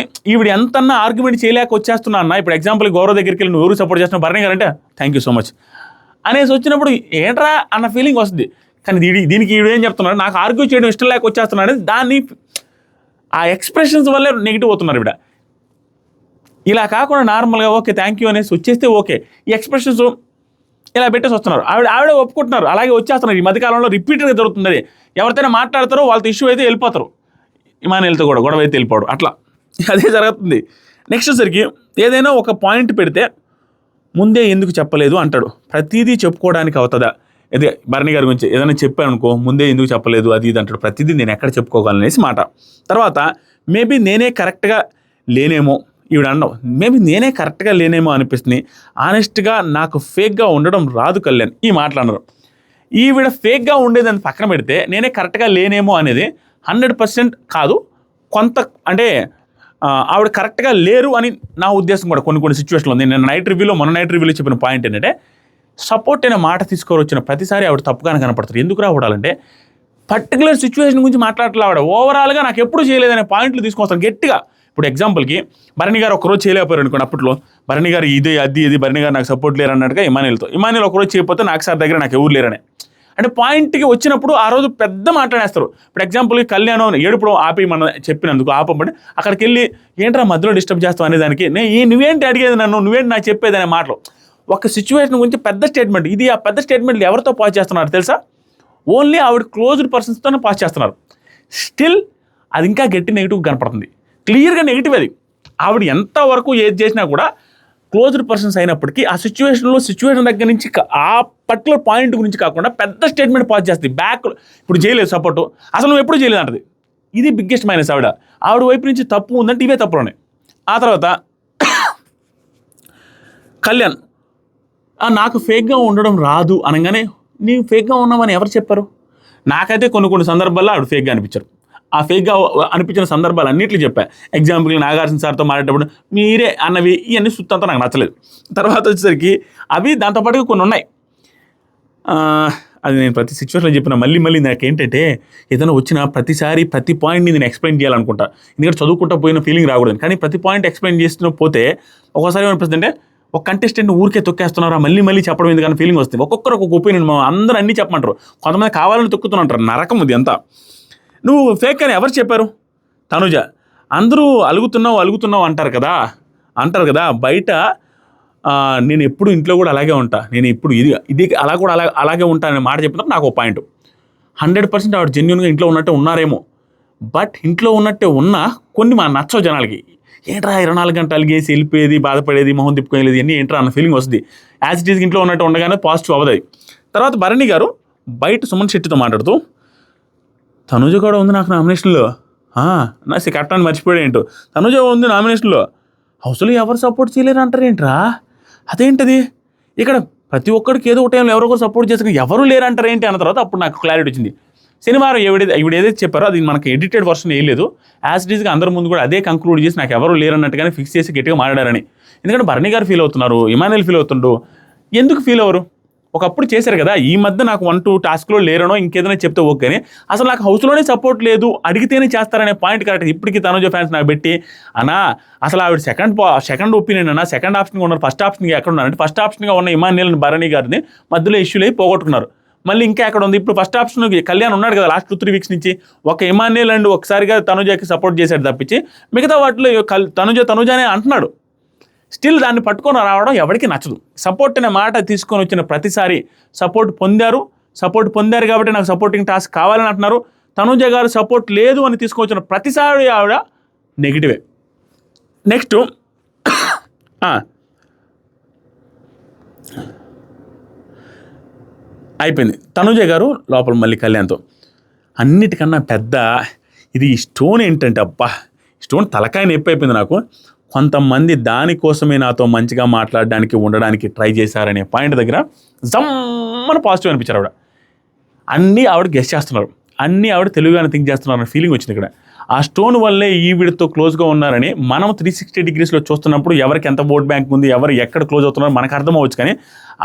ఈవిడ ఎంతన్నా ఆర్గ్యుమెంట్ చేయలేక వచ్చేస్తున్నా అన్న. ఇప్పుడు ఎగ్జాంపుల్ గౌరవ్ దగ్గరికి వెళ్ళి నువ్వు ఎవరు సపోర్ట్ చేస్తున్నావు, భరణి గారు అంటే థ్యాంక్ యూ సో మచ్ అనేసి వచ్చినప్పుడు ఏంట్రా అన్న ఫీలింగ్ వస్తుంది. కానీ దీనికి ఈవిడ ఏం చెప్తున్నారు, నాకు ఆర్గ్యూ చేయడం ఇష్టం లేక వచ్చేస్తున్నా అనేది, దాన్ని ఆ ఎక్స్ప్రెషన్స్ వల్లే నెగిటివ్ అవుతున్నారు. ఈవిడ ఇలా కాకుండా నార్మల్గా ఓకే థ్యాంక్ యూ అనేసి వచ్చేస్తే ఓకే, ఈ ఎక్స్ప్రెషన్స్ ఇలా పెట్టేసి వస్తున్నారు. ఆవిడే ఒప్పుకుంటున్నారు, అలాగే వచ్చేస్తున్నారు. ఈ మధ్యకాలంలో రిపీటెడ్గా జరుగుతుంది. అది ఎవరితోనే మాట్లాడతారో వాళ్ళతో ఇష్యూ అయితే వెళ్ళిపోతారు, ఇమాన్యుయల్తో కూడా గొడవ అయితే వెళ్ళిపోవడం, అట్లా అదే జరుగుతుంది. నెక్స్ట్ సరికి ఏదైనా ఒక పాయింట్ పెడితే ముందే ఎందుకు చెప్పలేదు అంటాడు. ప్రతిదీ చెప్పుకోవడానికి అవుతుందా, అదే భరణి గారి గురించి ఏదైనా చెప్పాను అనుకో, ముందే ఎందుకు చెప్పలేదు అది ఇది అంటాడు. ప్రతిదీ నేను ఎక్కడ చెప్పుకోగలనేసి మాట. తర్వాత మేబీ నేనే కరెక్ట్గా లేనేమో, ఈవిడ అన్నావు మేబీ నేనే కరెక్ట్గా లేనేమో అనిపిస్తుంది, ఆనెస్ట్గా నాకు ఫేక్గా ఉండడం రాదు కళ్యాణ్, ఈ మాట్లాడరు. ఈవిడ ఫేక్గా ఉండేదని పక్కన పెడితే నేనే కరెక్ట్గా లేనేమో అనేది 100% కాదు, కొంత అంటే ఆవిడ కరెక్ట్గా లేరు అని నా ఉద్దేశం కూడా. కొన్ని సిచ్యువేషన్లో ఉంది. నేను మొన్న నైట్ రివ్యూలో చెప్పిన పాయింట్ ఏంటంటే, సపోర్ట్ అయిన మాట తీసుకొని వచ్చిన ప్రతిసారి ఆవిడ తప్పుగానే కనపడతారు. ఎందుకు రావడాలంటే పర్టికులర్ సిచ్యువేషన్ గురించి మాట్లాడలేవాడు. ఓవరాల్గా నాకు ఎప్పుడు చేయలేదనే పాయింట్లు తీసుకొస్తాను గట్టిగా. ఇప్పుడు ఎగ్జాంపుల్కి భరణి గారు ఒకరోజు చేయలేకపోయారు అనుకోండి, అప్పట్లో భరణి గారు ఇది భరణి గారు నాకు సపోర్ట్ లేరు అన్నట్టుగా ఇమానియల్ ఒకరోజు చేయకపోతే నాకు సార్ దగ్గర నాకు ఎవరు లేరనే అంటే పాయింట్కి వచ్చినప్పుడు ఆ రోజు పెద్ద మాట్లాడేస్తారు. ఇప్పుడు ఎగ్జాంపుల్కి కళ్యాణం ఏడుపుడు ఆపి మన చెప్పినందుకు ఆపబడి అక్కడికి వెళ్ళి ఏంట్రా మధ్యలో డిస్టర్బ్ చేస్తాం అనేదానికి నువ్వేంటి అడిగేది నన్ను, నువ్వేంటి నాకు చెప్పేది అనే మాటలు. ఒక సిచ్యువేషన్ గురించి పెద్ద స్టేట్మెంట్, ఇది ఆ పెద్ద స్టేట్మెంట్లు ఎవరితో పాస్ చేస్తున్నారు తెలుసా? ఓన్లీ ఆవిడ క్లోజ్డ్ పర్సన్స్తోనే పాస్ చేస్తున్నారు. స్టిల్ అది ఇంకా గట్టి నెగిటివ్ కనపడుతుంది, క్లియర్గా నెగిటివ్. అది ఆవిడ ఎంతవరకు ఏది చేసినా కూడా క్లోజ్డ్ పర్సన్స్ అయినప్పటికీ ఆ సిచ్యువేషన్ దగ్గర నుంచి ఆ పర్టికులర్ పాయింట్ గురించి కాకుండా పెద్ద స్టేట్మెంట్ పాస్ చేస్తుంది. బ్యాక్ ఇప్పుడు చేయలేదు సపోర్టు, అసలు నువ్వు ఎప్పుడు చేయలేదు అంటది. ఇది బిగ్గెస్ట్ మైనస్. ఆవిడ వైపు నుంచి తప్పు ఉందంటే ఇవే తప్పులోనే. ఆ తర్వాత కళ్యాణ్ నాకు ఫేక్గా ఉండడం రాదు అనగానే నీవు ఫేక్గా ఉన్నామని ఎవరు చెప్పారు? నాకైతే కొన్ని సందర్భాల్లో ఆవిడ ఫేక్గా అనిపించారు. ఆ ఫేక్గా అనిపించిన సందర్భాలు అన్నింటిలో చెప్పా. ఎగ్జాంపుల్గా నాగార్జున సార్తో మాట్లాడేటప్పుడు మీరే అన్నవి ఇవన్నీ సుత్తంతా నాకు నచ్చలేదు. తర్వాత వచ్చేసరికి అవి దాంతోపాటుగా కొన్ని ఉన్నాయి. అది నేను ప్రతి సిచ్యువేషన్లో చెప్పిన మళ్ళీ నాకు ఏంటంటే ఏదైనా వచ్చిన ప్రతిసారి ప్రతి పాయింట్ని నేను ఎక్స్ప్లెయిన్ చేయాలనుకుంటా, ఎందుకంటే చదువుకుంటా పోయిన ఫీలింగ్ రాకూడదు. కానీ ప్రతి పాయింట్ ఎక్స్ప్లెయిన్ చేస్తూ పోతే ఒకసారి ఏమనిపిస్తుంది అంటే ఒక కంటెస్టెంట్ ఊరికే తొక్కేస్తున్నారా మళ్ళీ చెప్పడం ఎందుకని ఫీలింగ్ వస్తుంది. ఒక్కొక్కరు ఒక్కొక్క ఒపీనియన్, అందరూ అన్నీ చెప్పమంటారు, కొంతమంది కావాలని తొక్కుతున్నారు. నరకం ఇది అంతా. నువ్వు ఫేక్ అని ఎవరు చెప్పారు? తనుజ. అందరూ అలుగుతున్నావు అంటారు కదా బయట. నేను ఎప్పుడు ఇంట్లో కూడా అలాగే ఉంటా, నేను ఇప్పుడు ఇది అలాగే ఉంటా అనే మాట చెప్పినప్పుడు నాకు ఒక పాయింట్. 100% ఆవిడ జెన్యున్గా ఇంట్లో ఉన్నట్టే ఉన్నారేమో, బట్ ఇంట్లో ఉన్నట్టే ఉన్నా కొన్ని మా నచ్చవు జనాలకి. ఏంట్రా 24 గంటలు గేసి వెళ్ళిపోయేది, బాధపడేది, మొహం తిప్పుకోలేదు, ఇవన్నీ ఏంట్రా అన్న ఫీలింగ్ వస్తుంది. యాజ్ ఇట్ ఈజ్ ఇంట్లో ఉన్నట్టు ఉండగానే పాజిటివ్ అవ్వదు. తర్వాత భరణి గారు బయట సుమన్ శెట్టితో మాట్లాడుతూ తనుజ కూడా ఉంది నాకు నామినేషన్లో, నా కట్టాన్ని మర్చిపోయాడు ఏంటో, తనుజ ఉంది నామినేషన్లో, హౌస్లో ఎవరు సపోర్ట్ చేయలేరు అంటారేంట్రా, అదేంటది, ఇక్కడ ప్రతి ఒక్కరికి ఏదో ఒక టైంలో ఎవరొకరు సపోర్ట్ చేస్తారు, ఎవరు లేరు అంటారేంటి అన్న తర్వాత అప్పుడు నాకు క్లారిటీ వచ్చింది. శనివారం ఈవిడ ఏదైతే చెప్పారో అది మనకి ఎడిటెడ్ వర్షన్ వేయలేదు, యాజ్ ఇట్ ఈస్గా అందరి ముందు కూడా అదే కంక్లూడ్ చేసి నాకు ఎవరు లేరు అన్నట్టుగానే ఫిక్స్ చేసి గట్టిగా మాట్లాడారని. ఎందుకంటే భరణి గారు ఫీల్ అవుతున్నారు, ఇమానియల్ ఫీల్ అవుతుండు. ఎందుకు ఫీల్ అవ్వరు? ఒకప్పుడు చేశారు కదా, ఈ మధ్య నాకు 1-2 టాస్క్లో లేరనో ఇంకేదైనా చెప్తే ఓకే, కానీ అసలు నాకు హౌస్లోనే సపోర్ట్ లేదు, అడిగితేనే చేస్తారనే పాయింట్ కరెక్ట్. ఇప్పటికీ తనుజ ఫ్యాన్స్ నాకు పెట్టి అన్నా అసలు ఆవిడ సెకండ్ ఒపీనియన్ అన్నా, సెకండ్ ఆప్షన్గా ఉన్నారు, ఫస్ట్ ఆప్షన్గా ఎక్కడ ఉన్నారంటే ఫస్ట్ ఆప్షన్గా ఉన్న ఇమానియల్ భరణి గారిని మధ్యలో ఇష్యూలు అయి పోగొట్టుకున్నారు. మళ్ళీ ఇంకా ఎక్కడ ఉంది? ఇప్పుడు ఫస్ట్ ఆప్షన్ కళ్యాణ్ ఉన్నాడు కదా లాస్ట్ 2-3 వీక్స్ నుంచి, ఒక ఇమానియల్ అండ్ ఒకసారిగా తనుజకి సపోర్ట్ చేశాడు తప్పించి మిగతా వాటిలో తనుజ అనే అంటున్నాడు. స్టిల్ దాన్ని పట్టుకొని రావడం ఎవరికి నచ్చదు. సపోర్ట్ అనే మాట తీసుకొని వచ్చిన ప్రతిసారి సపోర్ట్ పొందారు కాబట్టి నాకు సపోర్టింగ్ టాస్క్ కావాలని అంటున్నారు. తనుజ గారు సపోర్ట్ లేదు అని తీసుకొచ్చిన ప్రతిసారి ఆవిడ నెగిటివే. నెక్స్ట్ అయిపోయింది. తనుజ గారు లోపల మళ్ళీ కళ్యాణ్తో అన్నిటికన్నా పెద్ద ఇది స్టోన్ ఏంటంటే, స్టోన్ తలకాయ నొప్పి అయిపోయింది నాకు. కొంతమంది దానికోసమే నాతో మంచిగా మాట్లాడడానికి ఉండడానికి ట్రై చేశారనే పాయింట్ దగ్గర జమ్మని పాజిటివ్ అనిపించారు. ఆవిడ గెస్ చేస్తున్నారు, ఆవిడ తెలుగుగానే థింక్ చేస్తున్నారు అనే ఫీలింగ్ వచ్చింది ఇక్కడ. ఆ స్టోన్ వల్లే ఈవిడతో క్లోజ్గా ఉన్నారని మనం 360 degreesలో చూస్తున్నప్పుడు ఎవరికి ఎంత ఓట్ బ్యాంక్ ఉంది, ఎవరు ఎక్కడ క్లోజ్ అవుతున్నారో మనకు అర్థం అవ్వచ్చు. కానీ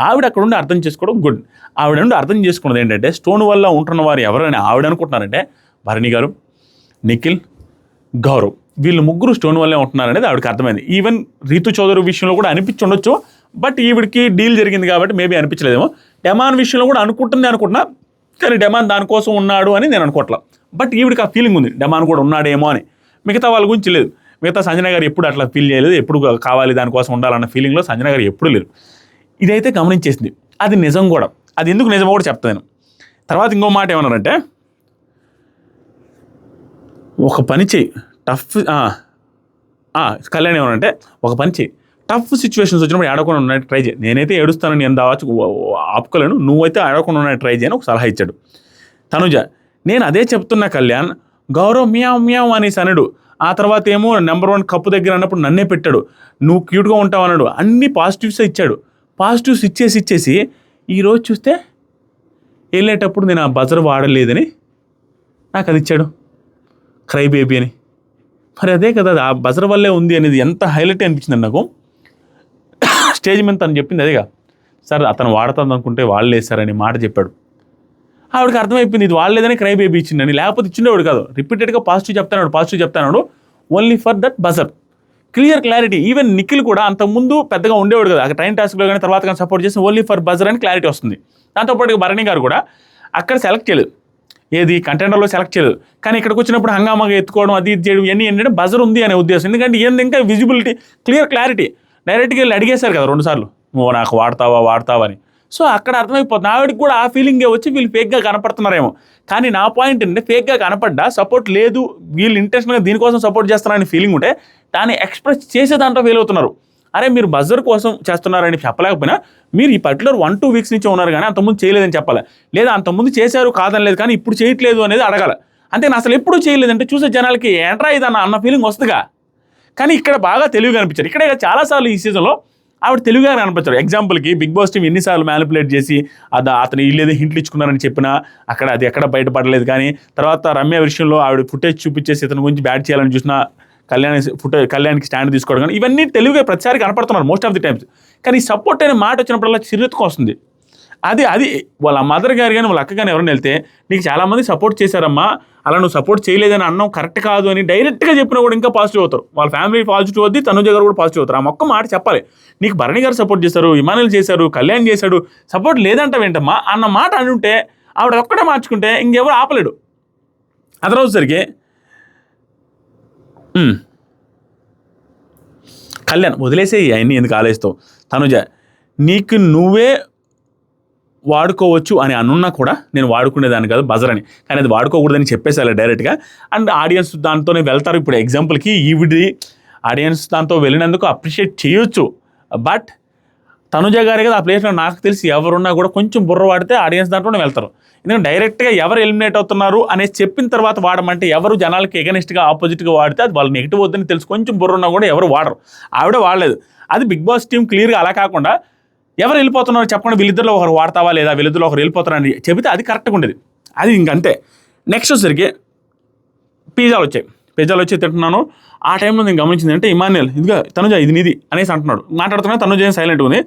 ఆవిడ అక్కడ ఉండి అర్థం చేసుకోవడం గుడ్. ఆవిడ నుండి అర్థం చేసుకున్నది ఏంటంటే స్టోన్ వల్ల ఉంటున్న వారు ఎవరైనా ఆవిడ అనుకుంటున్నారంటే భరణి గారు, నిఖిల్, గౌరవ్, వీళ్ళు ముగ్గురు స్టోన్ వల్లే ఉంటున్నారనేది ఆవిడకి అర్థమైంది. ఈవెన్ రీతు చౌదరి విషయంలో కూడా అనిపించుండొచ్చు, బట్ ఈవిడికి డీల్ జరిగింది కాబట్టి మేబీ అనిపించలేదేమో. డెమాన్ విషయంలో కూడా అనుకుంటున్నా, కానీ డెమాన్ దానికోసం ఉన్నాడు అని నేను అనుకోవట్లా. బట్ ఈవిడికి ఆ ఫీలింగ్ ఉంది డెమాన్ కూడా ఉన్నాడేమో అని. మిగతా వాళ్ళ గురించి లేదు. మిగతా సంజన గారు ఎప్పుడు అట్లా ఫీల్ చేయలేదు, ఎప్పుడు కావాలి దానికోసం ఉండాలన్న ఫీలింగ్లో సంజన గారు ఎప్పుడు లేరు. ఇదైతే గమనించేసింది. అది నిజం కూడా. అది ఎందుకు నిజమో కూడా చెప్తాను నేను. తర్వాత ఇంకో మాట ఏమన్నారంటే, ఒక పని చేయి కళ్యాణ్ ఏమన్నారంటే, ఒక పని చేయి, టఫ్ సిచ్యువేషన్స్ వచ్చినప్పుడు ఏడవకుండా ఉన్నట్టు ట్రై చేయి. నేనైతే ఏడుస్తానని నేను ఆపుకోలేను, నువ్వైతే ఏడవకుండా ఉన్నట్టు ట్రై చేయని ఒక సలహా ఇచ్చాడు. తనుజ, నేను అదే చెప్తున్నా కళ్యాణ్, గౌరవ్ మియావ్ అనేసి అనడు. ఆ తర్వాత ఏమో నెంబర్ 1 కప్పు దగ్గర అన్నప్పుడు నన్నే పెట్టాడు, నువ్వు క్యూట్గా ఉంటావు అన్నాడు. అన్ని పాజిటివ్స్ ఇచ్చాడు. పాజిటివ్స్ ఇచ్చేసి ఈరోజు చూస్తే వెళ్ళేటప్పుడు నేను ఆ బజర్ వాడలేదని నాకు అది ఇచ్చాడు, క్రై బేబీ అని. మరి అదే కదా, ఆ బజర్ వల్లే ఉంది అనేది ఎంత హైలైట్ అనిపించింది నాకు. స్టేజ్ మీద తను చెప్పింది అదేగా, సార్ అతను వాడతాను అనుకుంటే వాళ్ళు వేశారని మాట చెప్పాడు. ఆవిడకి అర్థమైపోయింది ఇది వాళ్ళేదని క్రై బేబీ ఇచ్చిండని, లేకపోతే ఇచ్చిండేవాడు కాదు. రిపీటెడ్గా పాజిటివ్ చెప్తాడు only for that buzzer. Clear clarity. Even Nikhil కూడా అంతకుముందు పెద్దగా ఉండేవాడు కదా, అక్కడ ట్రైన్ టాస్క్లో కానీ తర్వాత కానీ సపోర్ట్ చేసి ఓన్లీ ఫర్ బజర్ అని క్లారిటీ వస్తుంది. దాంతోపాటు భరణి గారు కూడా అక్కడ సెలెక్ట్ చేయలేదు, ఏది కంటెండర్లో సెలెక్ట్ చేయలేదు, కానీ ఇక్కడికి వచ్చినప్పుడు హంగామాగా ఎత్తుకోవడం అది ఇది చేయడం ఇవన్నీ ఏంటంటే బజర్ ఉంది అనే ఉద్దేశం. ఎందుకంటే ఏంది ఇంకా విజిబిలిటీ, క్లియర్ క్లారిటీ. డైరెక్ట్గా వెళ్ళి అడిగేశారు కదా 2 సార్లు, నువ్వు నాకు వాడతావా అని. సో అక్కడ అర్థమైపోతుంది ఆవిడకి కూడా ఆ ఫీలింగే వచ్చి వీళ్ళు ఫేక్గా కనపడుతున్నారేమో. కానీ నా పాయింట్ ఏంటంటే ఫేక్గా కనపడ్డా సపోర్ట్ లేదు, వీళ్ళు ఇంటెన్షన్గా దీనికోసం సపోర్ట్ చేస్తున్నారని ఫీలింగ్ ఉంటే దాన్ని ఎక్స్ప్రెస్ చేసే దాంట్లో ఫెయిల్ అవుతున్నారు. అరే మీరు బజర్ కోసం చేస్తున్నారని చెప్పలేకపోయినా మీరు ఈ పర్టికులర్ 1-2 వీక్స్ నుంచి ఉన్నారు కానీ అంతకుముందు చేయలేదని చెప్పాలి, లేదా అంతకుముందు చేశారు కాదని లేదు కానీ ఇప్పుడు చేయట్లేదు అనేది అడగాల. అంతే అసలు ఎప్పుడు చేయలేదంటే చూసే జనాలకి ఏంట్రా ఇదన్న అన్న ఫీలింగ్ వస్తుందిగా. కానీ ఇక్కడ బాగా తెలివిగా అనిపించారు. ఇక్కడే చాలాసార్లు ఈ సీజన్లో ఆవిడ తెలుగుగా కనిపించారు. ఎగ్జాంపుల్కి బిగ్ బాస్ టీమ్ ఎన్నిసార్లు మ్యానిపులేట్ చేసి అతను వీళ్ళేదో హింట్లు ఇచ్చుకున్నారని చెప్పినా అక్కడ అది ఎక్కడ బయటపడలేదు. కానీ తర్వాత రమ్య విషయంలో ఆవిడ ఫుటేజ్ చూపించేసి ఇతని గురించి బ్యాడ్ చేయాలని చూసినా కళ్యాణ్కి స్టాండ్ తీసుకోవడం కానీ ఇవన్నీ తెలుగుగా ప్రతిసారి కనపడుతున్నారు మోస్ట్ ఆఫ్ ది టైమ్స్. కానీ సపోర్ట్ అనే మాట వచ్చినప్పుడల్లా చిరుతుకు వస్తుంది. అది వాళ్ళ మదర్ గారు కానీ వాళ్ళ అక్క కానీ ఎవరైనా వెళ్తే నీకు చాలామంది సపోర్ట్ చేశారమ్మా, అలా నువ్వు సపోర్ట్ చేయలేదని అన్నం కరెక్ట్ కాదు అని డైరెక్ట్గా చెప్పినా కూడా ఇంకా పాజిటివ్ అవుతారు. వాళ్ళ ఫ్యామిలీ పాజిటివ్ అవుద్ది, తనుజ గారు కూడా పాజిటివ్ అవుతారు. ఆ మొక్క మాట చెప్పాలి. నీకు భరణి గారు సపోర్ట్ చేశారు, ఇమానుయల్ చేశారు, కళ్యాణ్ చేశాడు, సపోర్ట్ లేదంటావేంటమ్మా అన్న మాట అనుంటే ఆవిడ ఒక్కడే మార్చుకుంటే ఇంకెవరు ఆపలేడు. అదరవుసరికి కళ్యాణ్ వదిలేసేయి అవన్నీ ఎందుకు ఆలోచిస్తావు, తనుజ నీకు నువ్వే వాడుకోవచ్చు అని అనున్నా కూడా నేను వాడుకునేదాన్ని కాదు బజర్ అని, కానీ అది వాడుకోకూడదని చెప్పేసాలి డైరెక్ట్గా. అండ్ ఆడియన్స్ దాంతోనే వెళ్తారు. ఇప్పుడు ఎగ్జాంపుల్కి ఈవిడి ఆడియన్స్ దాంతో వెళ్ళినందుకు అప్రిషియేట్ చేయొచ్చు, బట్ తనుజ గారే కదా ఆ ప్లేస్లో నాకు తెలిసి ఎవరున్నా కూడా కొంచెం బుర్ర వాడితే ఆడియన్స్ దాంట్లోనే వెళ్తారు. ఎందుకంటే డైరెక్ట్గా ఎవరు ఎలిమినేట్ అవుతున్నారు అనేది చెప్పిన తర్వాత వాడమంటే ఎవరు జనాలకి ఎగనిస్ట్గా ఆపోజిట్గా వాడితే అది వాళ్ళు నెగిటివ్ వద్దని తెలుసు కొంచెం బుర్ర ఉన్నా కూడా ఎవరు వాడరు. ఆవిడ వాడలేదు. అది బిగ్ బాస్ టీం క్లియర్గా అలా కాకుండా ఎవరు వెళ్ళిపోతున్నారు చెప్పకుండా వీళ్ళిద్దరిలో ఒకరు వాడతావా లేదా వీళ్ళిద్దరిలో ఒకరు వెళ్ళిపోతారని చెబితే అది కరెక్ట్గా ఉండేది. అది ఇంకంతే. నెక్స్ట్ వచ్చేసరికి పిజ్జాలు వచ్చి తింటున్నాను. ఆ టైంలో నేను గమనించింది అంటే ఇమాన్యుయల్ ఇదిగా తనుజ ఇది నీది అనేసి అంటున్నాడు. మాట్లాడుతున్నా తనుజ సైలెంట్గా ఉంది.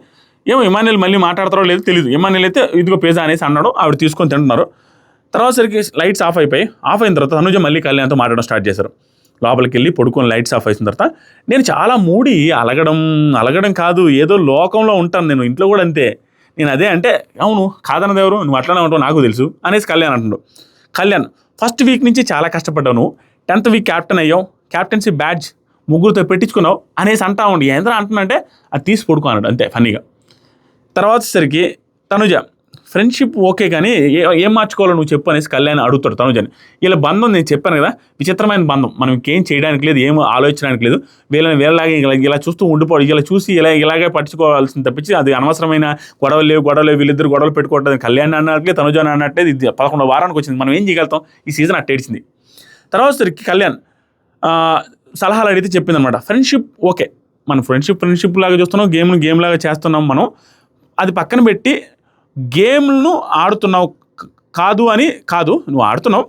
ఏమో ఇమాన్యుయల్ మళ్ళీ మాట్లాడతారో లేదు తెలియదు. ఇమాన్యుయల్ అయితే ఇదిగో పిజ్జా అనేసి అన్నాడు, ఆవిడ తీసుకొని తింటున్నారు. తర్వాత సరికి లైట్స్ ఆఫ్ అయిన తర్వాత తనుజ మళ్ళీ కళ్యాణ్తో మాట్లాడడం స్టార్ట్ చేశారు. లోపలికి వెళ్ళి పడుకొని లైట్స్ ఆఫ్ అయిన తర్వాత నేను చాలా మూడి అలగడం కాదు, ఏదో లోకంలో ఉంటాను నేను, ఇంట్లో కూడా అంతే నేను. అదే అంటే అవును కాదన్నది ఎవరు, నువ్వు అట్లానే ఉంటావు నాకు తెలుసు అనేసి కళ్యాణ్ అంటున్నాడు. కళ్యాణ్ ఫస్ట్ వీక్ నుంచి చాలా కష్టపడ్డావు, నువ్వు 10th వీక్ క్యాప్టెన్ అయ్యావు, క్యాప్టెన్సీ బ్యాడ్జ్ ముగ్గురితో పెట్టించుకున్నావు అనేసి అంటా ఉండి ఎంత అంటున్నా అంటే అది తీసి పడుకో అన్నాడు అంతే ఫన్నీగా. తర్వాత సరికి తనుజ ఫ్రెండ్షిప్ ఓకే కానీ ఏం మార్చుకోవాలో నువ్వు చెప్పు అనేసి కళ్యాణ్ అడుగుతాడు తనుజని. వీళ్ళ బంధం నేను చెప్పాను కదా విచిత్రమైన బంధం, మనం ఇంకేం చేయడానికి లేదు, ఏం ఆలోచించడానికి లేదు, వీళ్ళలాగే ఇలా చూస్తూ ఉండిపోవడం, ఇలా చూసి ఇలాగే పట్టించుకోవాల్సింది తప్పించి అది అనవసరమైన గొడవలు వీళ్ళిద్దరు గొడవలు పెట్టుకోవట్లేదు. కళ్యాణ్ అన్నట్లే తనుజ అన్నట్లేదు. ఇది 11వ వారానికి వచ్చింది, మనం ఏం చేయగలుగుతాం, ఈ సీజన్ అట్టేసింది. తర్వాత సరికి కళ్యాణ్ సలహాలు అడిగితే చెప్పింది అనమాట. ఫ్రెండ్షిప్ ఓకే, మనం ఫ్రెండ్షిప్ లాగా చూస్తున్నాం, గేమ్ లాగా చేస్తున్నాం మనం, అది పక్కన పెట్టి గేమ్ను ఆడుతున్నావు కాదు నువ్వు ఆడుతున్నావు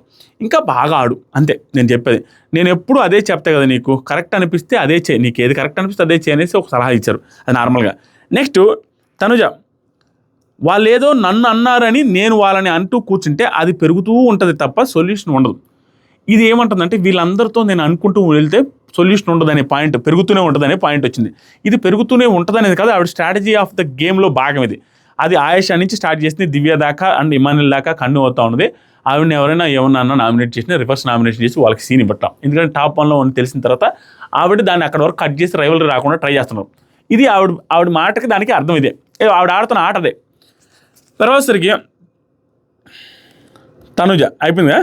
ఇంకా బాగా ఆడు అంతే నేను చెప్పేది. నేను ఎప్పుడు అదే చెప్తా కదా, నీకు కరెక్ట్ అనిపిస్తే అదే చేయి, నీకు ఏది కరెక్ట్ అనిపిస్తే అదే చేయి అనేసి ఒక సలహా ఇచ్చారు. అది నార్మల్గా. నెక్స్ట్ తనుజ వాళ్ళు ఏదో నన్ను అన్నారని నేను వాళ్ళని అంటూ కూర్చుంటే అది పెరుగుతూ ఉంటుంది తప్ప సొల్యూషన్ ఉండదు. ఇది ఏమంటుందంటే వీళ్ళందరితో నేను అనుకుంటూ వెళ్తే సొల్యూషన్ ఉండదనే పాయింట్, పెరుగుతూనే ఉంటుందనే పాయింట్ వచ్చింది. ఇది పెరుగుతూనే ఉంటుందనేది కాదు, ఆవిడ స్ట్రాటజీ ఆఫ్ ద గేమ్లో భాగం ఇది. అది ఆయేషా నుంచి స్టార్ట్ చేసింది, దివ్య దాకా అండ్ ఇమానుయల్ దాకా కన్ను అవుతా ఉన్నది. ఆవిడని ఎవరైనా ఏమన్నా నామినేట్ చేసినా రివర్స్ నామినేషన్ చేసి వాళ్ళకి సీన్ ఇవ్వటం. ఎందుకంటే టాప్ 1లో అని తెలిసిన తర్వాత ఆవిడ దాన్ని అక్కడ వరకు కట్ చేసి రైవల్ రాకుండా ట్రై చేస్తున్నారు. ఇది ఆవిడ మాటకి దానికి అర్థం ఇదే, ఆవిడ ఆడుతున్న ఆట అదే. తర్వాత సరికి తనుజ అయిపోయిందిగా.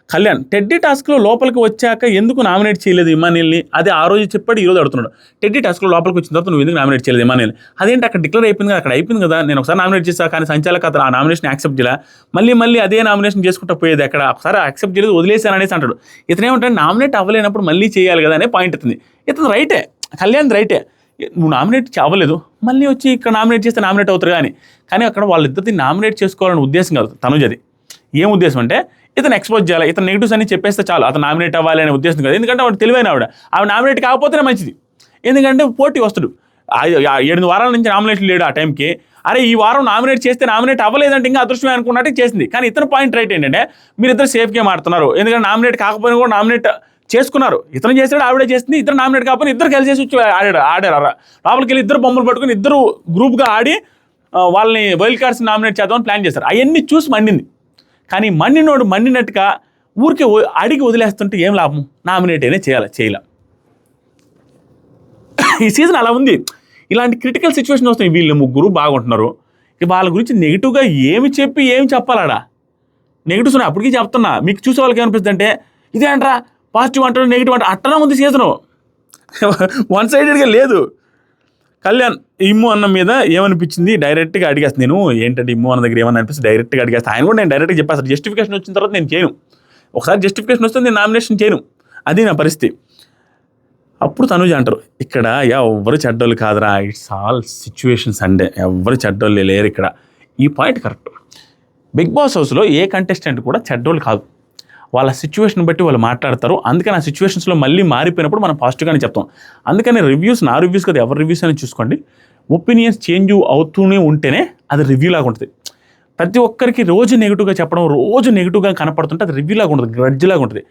కళ్యాణ్ టెడ్డీ టాస్క్లో లోపలికి వచ్చాక ఎందుకు నామినేట్ చేయలేదు ఇమానుయల్ని, అదే ఆ రోజు చెప్పాడు, ఈరోజు అడుగుతున్నాడు. టెడ్డీ టాస్క్లో లోపలికి వచ్చిన తర్వాత నువ్వు ఎందుకు నామినేట్ చేయలేదు ఇమానుయల్, అదేంటి అక్కడ డిక్లేర్ అయిపోయింది కదా, అక్కడ అయిపోయింది కదా, నేను ఒకసారి నామినేట్ చేశాను కానీ సంచాలక అతను ఆ నామినేషన్ యాక్సెప్ట్ చేయాలి, మళ్ళీ అదే నామినేషన్ చేసుకుంటూ పోయేది, అక్కడ ఒకసారి యాక్సెప్ట్ చేయలేదు వదిలేశాను అనేసి అంటాడు. ఇతనేమంటే నామినేట్ అవ్వలేనప్పుడు మళ్ళీ చేయాలి కదా అనే పాయింట్ అవుతుంది. ఇతను రైటే, కళ్యాణ్ రైటే, నువ్వు నామినేట్ అవ్వలేదు మళ్ళీ వచ్చి ఇక్కడ నామినేట్ చేస్తే నామినేట్ అవుతారు కానీ అక్కడ వాళ్ళిద్దరిని నామినేట్ చేసుకోవాలని ఉద్దేశం కాదు తనుజది. ఏం ఉద్దేశం అంటే ఇతను ఎక్స్పోజ్ చేయాలి, ఇతను నెగిటివ్స్ అని చెప్పేస్తే చాలు, అతను నామినేట్ అవ్వాలి అనే ఉద్దేశం కాదు. ఎందుకంటే ఆవిడ తెలివైన ఆవిడ నామినేట్ కాకపోతేనే మంచిది. ఎందుకంటే పోటీ వస్తాడు, 7 వారాల నుంచి నామినేషన్ లేడు ఆ టైంకి, అరే ఈ వారం నామినేట్ చేస్తే నామినేట్ అవ్వలేదంటే ఇంకా అదృష్టమే అనుకున్నట్టు చేసింది. కానీ ఇతను పాయింట్ రైట్ ఏంటంటే మీరిద్దరు సేఫ్ గేమ్ ఆడుతున్నారు, ఎందుకంటే నామినేట్ కాకపోయినా కూడా నామినేట్ చేసుకున్నారు. ఇతను చేసాడు, ఆవిడే చేసింది. ఇద్దరు నామినేట్ కాకపోయినా ఇద్దరు కలిసేసి వచ్చి ఆడారు. లోపలికి వెళ్ళి ఇద్దరు బొమ్మలు పట్టుకుని ఇద్దరు గ్రూప్గా ఆడి వాళ్ళని వైల్డ్ కార్డ్స్ నామినేట్ చేద్దామని ప్లాన్ చేశారు. అవన్నీ చూసి మండింది. కానీ మండినోడు మండినట్టుగా ఊరికే అడిగి వదిలేస్తుంటే ఏం లాభం? నామినేట్ అయినా చేయలే. ఈ సీజన్ అలా ఉంది. ఇలాంటి క్రిటికల్ సిచ్యువేషన్ వస్తాయి. వీళ్ళు ముగ్గురు బాగుంటున్నారు, వాళ్ళ గురించి నెగిటివ్గా ఏమి చెప్పాలాడా? నెగిటివ్స్ ఉన్నాయి అప్పటికీ చెప్తున్నా. మీకు చూసే వాళ్ళకి ఏమనిపిస్తుంది అంటే ఇదేంట్రా పాజిటివ్ అంటారు నెగిటివ్ అంటారు అట్టనే ఉంది సీజను. వన్ సైడెడ్గా లేదు. కళ్యాణ్ ఇమ్ము అన్న మీద ఏమనిపించింది డైరెక్ట్గా అడిగేస్తాను నేను. ఏంటంటే ఇమ్ము అన్న దగ్గర ఏమన్నా అనిపిస్తుంది డైరెక్ట్గా అడిగేస్తాను. ఆయన కూడా నేను డైరెక్ట్గా చెప్పేస్తాను. జస్టిఫికేషన్ వచ్చిన తర్వాత నేను చేయను. ఒకసారి జస్టిఫికేషన్ వస్తే నేను నామినేషన్ చేయను. అది నా పరిస్థితి. అప్పుడు తనుజ అంటారు ఇక్కడ ఎవ్వరు చెడ్డోళ్ళు కాదురా, ఇట్స్ ఆల్ సిచ్యువేషన్స్ అండే, ఎవ్వరు చెడ్డోళ్ళు లేరు ఇక్కడ. ఈ పాయింట్ కరెక్ట్. బిగ్ బాస్ హౌస్లో ఏ కంటెస్టెంట్ కూడా చెడ్డోళ్ళు కాదు. వాళ్ళ సిచ్యువేషన్ బట్టి వాళ్ళు మాట్లాడతారు. అందుకని ఆ సిచ్యువేషన్స్లో మళ్ళీ మారిపోయినప్పుడు మనం పాజిటివ్గానే చెప్తాం. అందుకని రివ్యూస్ నా రివ్యూస్ కదా, ఎవరి రివ్యూస్ అని చూసుకోండి. ఒపీనియన్స్ చేంజ్ అవుతూనే ఉంటేనే అది రివ్యూ లాగా ఉంటుంది. ప్రతి ఒక్కరికి రోజు నెగిటివ్గా చెప్పడం, రోజు నెగిటివ్గా కనపడుతుంటే అది రివ్యూ లాగా ఉంటుంది, గ్రడ్జ్ లాగా ఉంటుంది.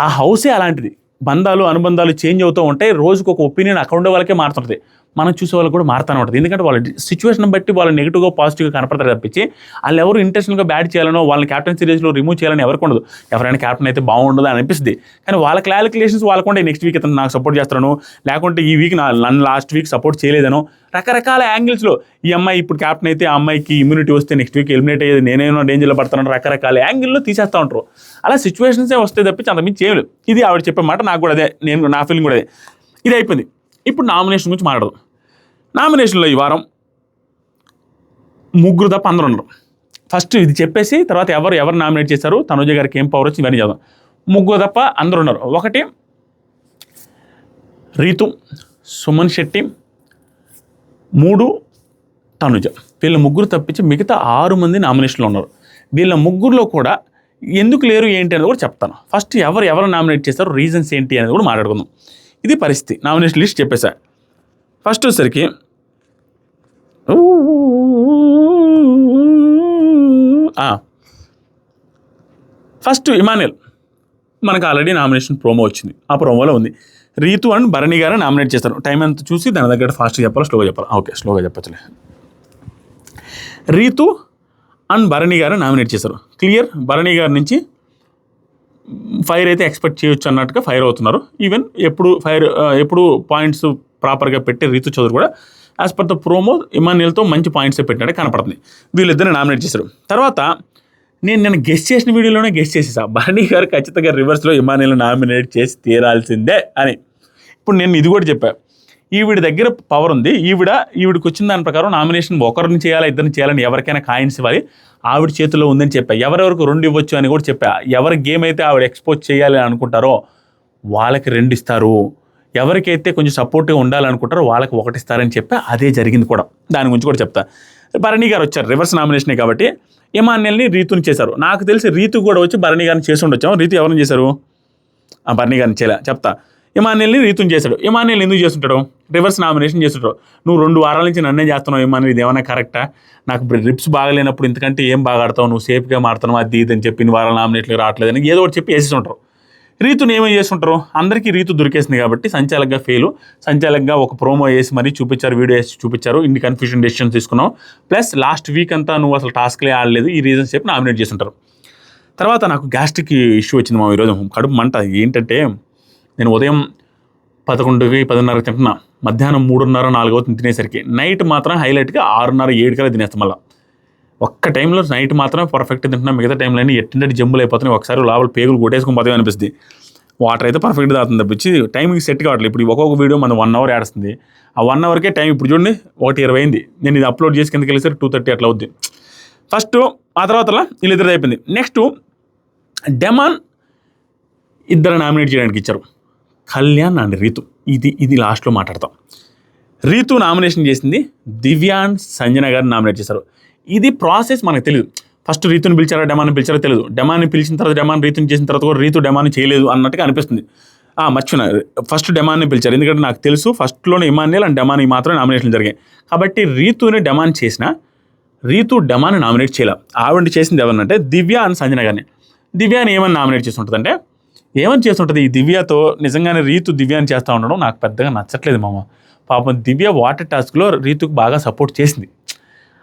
ఆ హౌసే అలాంటిది. బంధాలు అనుబంధాలు చేంజ్ అవుతూ ఉంటాయి. రోజుకు ఒక ఒపీనియన్ అక్కడ ఉండే వాళ్ళకే మారుతుంటుంది, మనం చూసే వాళ్ళకి కూడా మారుతూనే ఉంటుంది. ఎందుకంటే వాళ్ళ సిచ్యువేషన్ బట్టి వాళ్ళు నెగిటివ్గా పాజిటివ్గా కనపడతారు తప్పించి వాళ్ళు ఎవరు ఇంటెన్షన్గా బ్యాడ్ చేయాలనో వాళ్ళని క్యాప్టెన్ సిరీస్లో రిమూవ్ చేయాలని ఎవరికి ఉండదు. ఎవరైనా క్యాప్టెన్ అయితే బాగుండదు అని అనిపిస్తుంది. కానీ వాళ్ళ క్యాలిక్యులేషన్స్ వాళ్ళకుంటే నెక్స్ట్ వీక్ ఇతను నాకు సపోర్ట్ చేస్తాను, లేకుంటే ఈ వీక్ నన్ను లాస్ట్ వీక్ సపోర్ట్ చేయలేదనో రకరకాల యాంగిల్స్లో ఈ అమ్మాయి ఇప్పుడు క్యాప్టెన్ అయితే ఆ అమ్మాయికి ఇమ్యూనిటీ వస్తే నెక్స్ట్ వీక్ ఎలిమినేట్ అయ్యేది నేనేమో డేంజర్లో పడతాను, రకరకాల యాంగిల్లో తీసేస్తూ ఉంటారు. అలా సిచ్యువేషన్సే వస్తే తప్పించి అంతమించి చేయలేదు. ఇది ఆవిడ చెప్పే మాట, నాకు కూడా అదే, నా ఫీలింగ్ కూడా అదే. ఇది అయిపోయింది. ఇప్పుడు నామినేషన్ గురించి మాట్లాడదు. నామినేషన్లో ఈ వారం ముగ్గురు తప్ప అందరూ ఉన్నారు. ఫస్ట్ ఇది చెప్పేసి తర్వాత ఎవరు నామినేట్ చేశారు, తనుజ గారికి ఏం పవర్ వచ్చి ఇవన్నీ చదువు. ముగ్గురు తప్ప అందరూ ఉన్నారు. ఒకటి రీతు, సుమన్ శెట్టి, 3 తనుజ. వీళ్ళ ముగ్గురు తప్పించి మిగతా 6 మంది నామినేషన్లో ఉన్నారు. వీళ్ళ ముగ్గురులో కూడా ఎందుకు లేరు ఏంటి అనేది కూడా చెప్తాను. ఫస్ట్ ఎవరు నామినేట్ చేశారు, రీజన్స్ ఏంటి అనేది కూడా మాట్లాడుకుందాం. ఇది పరిస్థితి. నామినేషన్ లిస్ట్ చెప్పేశా. ఫస్ట్ వచ్చేసరికి ఫస్ట్ ఇమాన్యుయల్. మనకు ఆల్రెడీ నామినేషన్ ప్రోమో వచ్చింది, ఆ ప్రోమోలో ఉంది. రీతు అండ్ భరణి గారు నామినేట్ చేస్తారు. టైం ఎంత చూసి దాని దగ్గర ఫాస్ట్గా చెప్పాలి, స్లోగా చెప్పాలి. ఓకే, స్లోగా చెప్పచ్చులే. రీతు అండ్ భరణి గారు నామినేట్ చేశారు. క్లియర్. భరణి గారి నుంచి ఫైర్ అయితే ఎక్స్పెక్ట్ చేయొచ్చు అన్నట్టుగా ఫైర్ అవుతున్నారు. ఈవెన్ ఎప్పుడు పాయింట్స్ ప్రాపర్గా పెట్టే రీతు చౌదరి కూడా యాజ్ పర్ ద ప్రోమో ఇమాన్యుయల్తో మంచి పాయింట్సే పెట్టినట్టే కనపడుతుంది. వీళ్ళిద్దరిని నామినేట్ చేశారు. తర్వాత నేను గెస్ట్ చేసిన వీడియోలోనే గెస్ట్ చేసేసా, భరణి గారు ఖచ్చితంగా రివర్స్లో ఇమాన్యుయల్ నామినేట్ చేసి తీరాల్సిందే అని. ఇప్పుడు నేను ఇది కూడా చెప్పా, ఈవిడ దగ్గర పవర్ ఉంది, ఈవిడికి వచ్చిన దాని ప్రకారం నామినేషన్ ఒకరిని చేయాలా ఇద్దరిని చేయాలని ఎవరికైనా కాయిన్స్ ఇవ్వాలి, ఆవిడ చేతిలో ఉందని చెప్పా. ఎవరెవరికి 2 ఇవ్వచ్చు అని కూడా చెప్పా. ఎవరి గేమ్ అయితే ఆవిడ ఎక్స్పోజ్ చేయాలి అని అనుకుంటారో వాళ్ళకి 2 ఇస్తారు, ఎవరికైతే కొంచెం సపోర్ట్గా ఉండాలనుకుంటారో వాళ్ళకి 1 ఇస్తారని చెప్పా. అదే జరిగింది కూడా. దాని గురించి కూడా చెప్తా. భరణి గారు వచ్చారు, రివర్స్ నామినేషనే కాబట్టి ఇమాన్యుయల్ని రీతుని చేశారు. నాకు తెలిసి రీతు కూడా వచ్చి భరణి గారిని చేసి ఉండొచ్చాము. రీతు ఎవరిని చేశారు? భరణి గారిని చేయలే, చెప్తా. ఇమాన్యుయల్ని రీతుని చేశాడు. ఇమాన్యుయల్ ఎందుకు చేస్తుంటాడు? రివర్స్ నామినేషన్ చేస్తుంటాడు. నువ్వు 2 వారాల నుంచి నన్నే చేస్తున్నావు ఇమాన్యుయల్, ఇది ఏమైనా కరెక్టా? నాకు రిప్స్ బాగలేనప్పుడు ఇంతకంటే ఏం బాగా ఆడతావు, నువ్వు సేఫ్గా మాడుతున్నావు, అది ఇది అని చెప్పి 2 వారాల నామినేట్లు రావట్లేదని ఏదో ఒకటి చెప్పి వేసేస్తుంటారు. రీతుని ఏమేమి చేస్తుంటారు? అందరికీ రీతు దొరికేసింది కాబట్టి సంచాలకగా సంచాలకగా ఒక ప్రోమో వేసి మరీ చూపించారు, వీడియో వేసి చూపించారు. ఇన్ని కన్ఫ్యూజన్ డెసిషన్స్ తీసుకున్నావు, ప్లస్ లాస్ట్ వీక్ అంతా నువ్వు అసలు టాస్క్లే ఆడలేదు, ఈ రీజన్స్ చెప్పి నామినేట్ చేస్తుంటారు. తర్వాత నాకు గ్యాస్ట్రిక్ ఇష్యూ వచ్చింది మా ఈరోజు, కడుపు మంట. ఏంటంటే నేను ఉదయం 11కి 10:30 తింటున్నా, మధ్యాహ్నం 3:30, 4 అవుతుంది తినేసరికి. నైట్ మాత్రం హైలైట్గా 6:30, 7 కల్లా తినేస్తాం. మళ్ళీ ఒక్క టైంలో నైట్ మాత్రం పర్ఫెక్ట్ తింటున్నా, మిగతా టైంలో అన్నీ ఎట్టింటి జంబులు అయిపోతున్నాయి. ఒకసారి లోపల పేగులు కొట్టేసుకుని పోతాయి అనిపిస్తుంది. వాటర్ అయితే పర్ఫెక్ట్గా తాగుతుంది తప్పించి టైంకి సెట్ కావట్లేదు. ఇప్పుడు ఒక్కొక్క వీడియో మనం 1 అవర్ ఆడుస్తుంది. ఆ 1 అవర్కే టైం ఇప్పుడు చూడండి 1:20 అయింది. నేను ఇది అప్లోడ్ చేసి కిందకి వెళ్ళేసరికి 2:30 అట్లా అవుద్ది. ఫస్ట్ ఆ తర్వాత వీళ్ళిద్దరు అయిపోయింది. నెక్స్ట్ డెమాన్ ఇద్దరు నామినేట్ చేయడానికి ఇచ్చారు, కళ్యాణ్ అండ్ రీతు. ఇది లాస్ట్లో మాట్లాడతాం. రీతు నామినేషన్ చేసింది, దివ్య అండ్ సంజన గారిని నామినేట్ చేశారు. ఇది ప్రాసెస్ మనకు తెలియదు. ఫస్ట్ రీతుని పిలిచారా డెమాన్ని పిలిచారో తెలియదు. డెమాన్ని పిలిచిన తర్వాత డెమాన్ రీతుని చేసిన తర్వాత కూడా రీతు డెమాన్ని చేయలేదు అన్నట్టుగా అనిపిస్తుంది. మర్చిపోయినా, ఫస్ట్ డెమాన్ని పిలిచారు. ఎందుకంటే నాకు తెలుసు ఫస్ట్లోనే ఇమాన్యుయల్ అండ్ డెమాన్ మాత్రమే నామినేషన్లు జరిగాయి. కాబట్టి రీతుని డెమాన్ చేసిన, రీతు డెమాన్ని నామినేట్ చేయాలి. ఆవిడ చేసింది ఎవరినంటే దివ్య అండ్ సంజన గారిని. దివ్యాని ఏమని నామినేట్ చేసి ఉంటుందంటే, ఏమని చేస్తుంటుంది ఈ దివ్యతో నిజంగానే రీతు దివ్యాని చేస్తూ ఉండడం నాకు పెద్దగా నచ్చట్లేదు మామ. పాపం దివ్య వాటర్ టాస్క్లో రీతుకు బాగా సపోర్ట్ చేసింది.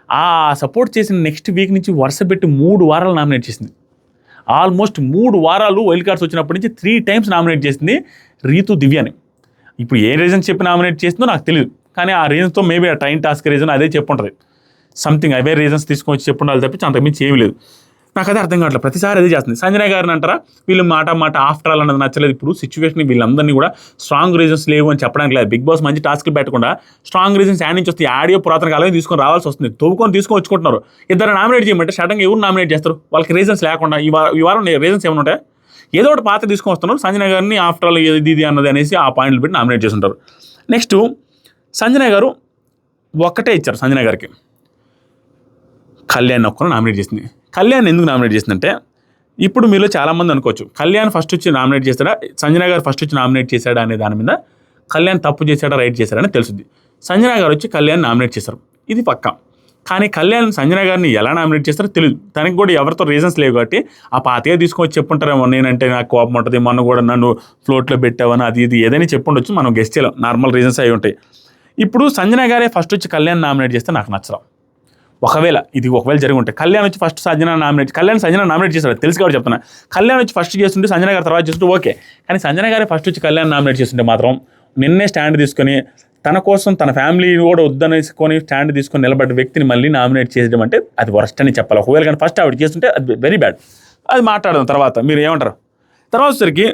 ఆ సపోర్ట్ చేసిన నెక్స్ట్ వీక్ నుంచి వరుస పెట్టి 3 వారాలు నామినేట్ చేసింది. ఆల్మోస్ట్ 3 వారాలు వైల్డ్ కార్డ్స్ వచ్చినప్పటి నుంచి 3 టైమ్స్ నామినేట్ చేసింది రీతు దివ్యాని. ఇప్పుడు ఏ రీజన్ చెప్పి నామినేట్ చేసిందో నాకు తెలియదు, కానీ ఆ రీజన్తో మేబీ ఆ టైం టాస్క్ రీజన్ అదే చెప్పుంటుంది. సంథింగ్ అవే రీజన్స్ తీసుకొని వచ్చి చెప్పుండాలి తప్పించి అంతకుమించి ఏమీ లేదు. నాకు అదే అర్థం కావట్లేదు, ప్రతిసారి అదే చేస్తుంది. సంజన గారిని అంటారా, వీళ్ళు మాట ఆఫ్టర్ ఆల్ అన్నది నచ్చలేదు. ఇప్పుడు సిచ్యువేషన్ వీళ్ళందరినీ కూడా స్ట్రాంగ్ రీజన్స్ లేవు అని చెప్పడానికి లేదు. బిగ్ బాస్ మంచి టాస్క్లు పెట్టకుండా స్ట్రాంగ్ రీజన్స్ యాడ్ నుంచి వస్తే ఆడియో పురాతన కాలం తీసుకొని రావాల్సి వస్తుంది. తవ్వుకొని తీసుకొని వచ్చుకుంటున్నారు. ఇద్దరు నామినేట్ చేయమంటే సడన్గా ఎవరు నామినేట్ చేస్తారు? వాళ్ళకి రీజన్స్ లేకుండా ఈ వారం రీజన్స్ ఏమైనా ఉంటాయి? ఏదో ఒకటి పాత తీసుకొని వస్తున్నారు. సంజన గారిని ఆఫ్టర్ ఆల్ ఇది అన్నది అనేసి ఆ పాయింట్లు పెట్టి నామినేట్ చేస్తుంటారు. నెక్స్ట్ సంజన గారు ఒక్కటే ఇచ్చారు. సంజన గారికి కళ్యాణ్ ఒక్కరు నామినేట్ చేసింది. కళ్యాణ్ ఎందుకు నామినేట్ చేసిందంటే, ఇప్పుడు మీలో చాలామంది అనుకోవచ్చు కళ్యాణ్ ఫస్ట్ వచ్చి నామినేట్ చేశాడా, సంజన గారు ఫస్ట్ వచ్చి నామినేట్ చేశాడా అనే దాని మీద కళ్యాణ్ తప్పు చేశాడా రైట్ చేశాడని తెలుస్తుంది. సంజన గారు వచ్చి కళ్యాణ్ నామినేట్ చేశారు, ఇది పక్కా. కానీ కళ్యాణ్ సంజన గారిని ఎలా నామినేట్ చేస్తారో తెలియదు. తనకి కూడా ఎవరితో రీజన్స్ లేవు కాబట్టి ఆ పాతగా తీసుకొని చెప్పుంటారేమో. నేనంటే నాకు కోపం ఉంటుంది, మొన్న కూడా నన్ను ఫ్లోట్లో పెట్టావని అది ఇది ఏదైనా చెప్పుండొచ్చు, మనం గెస్ట్ చేయలేం. నార్మల్ రీజన్స్ అయి ఉంటాయి. ఇప్పుడు సంజన గారే ఫస్ట్ వచ్చి కళ్యాణ్ నామినేట్ చేస్తే నాకు నచ్చడం. ఒకవేళ జరిగి ఉంటే కళ్యాణ్ వచ్చి ఫస్ట్ సంజన నామినేట్ చేశాడు తెలుసు కాబట్టి చెప్తున్నా. కళ్యాణ్ వచ్చి ఫస్ట్ చేస్తుంటే సంజన గారు తర్వాత చేస్తుంటే ఓకే, కానీ సంజన గారే ఫస్ట్ వచ్చి కళ్యాణ్ నామినేట్ చేస్తుంటే మాత్రం నిన్నే స్టాండ్ తీసుకొని తన కోసం తన ఫ్యామిలీ కూడా వద్దనేసుకొని స్టాండ్ తీసుకొని నిలబడ్డ వ్యక్తిని మళ్ళీ నామినేట్ చేయడం అంటే అది వరస్ట్ అని చెప్పాలి. ఒకవేళ కానీ ఫస్ట్ ఆవిడ చేస్తుంటే అది వెరీ బ్యాడ్. అది మాట్లాడదాం తర్వాత, మీరు ఏమంటారు? తర్వాత వచ్చరికి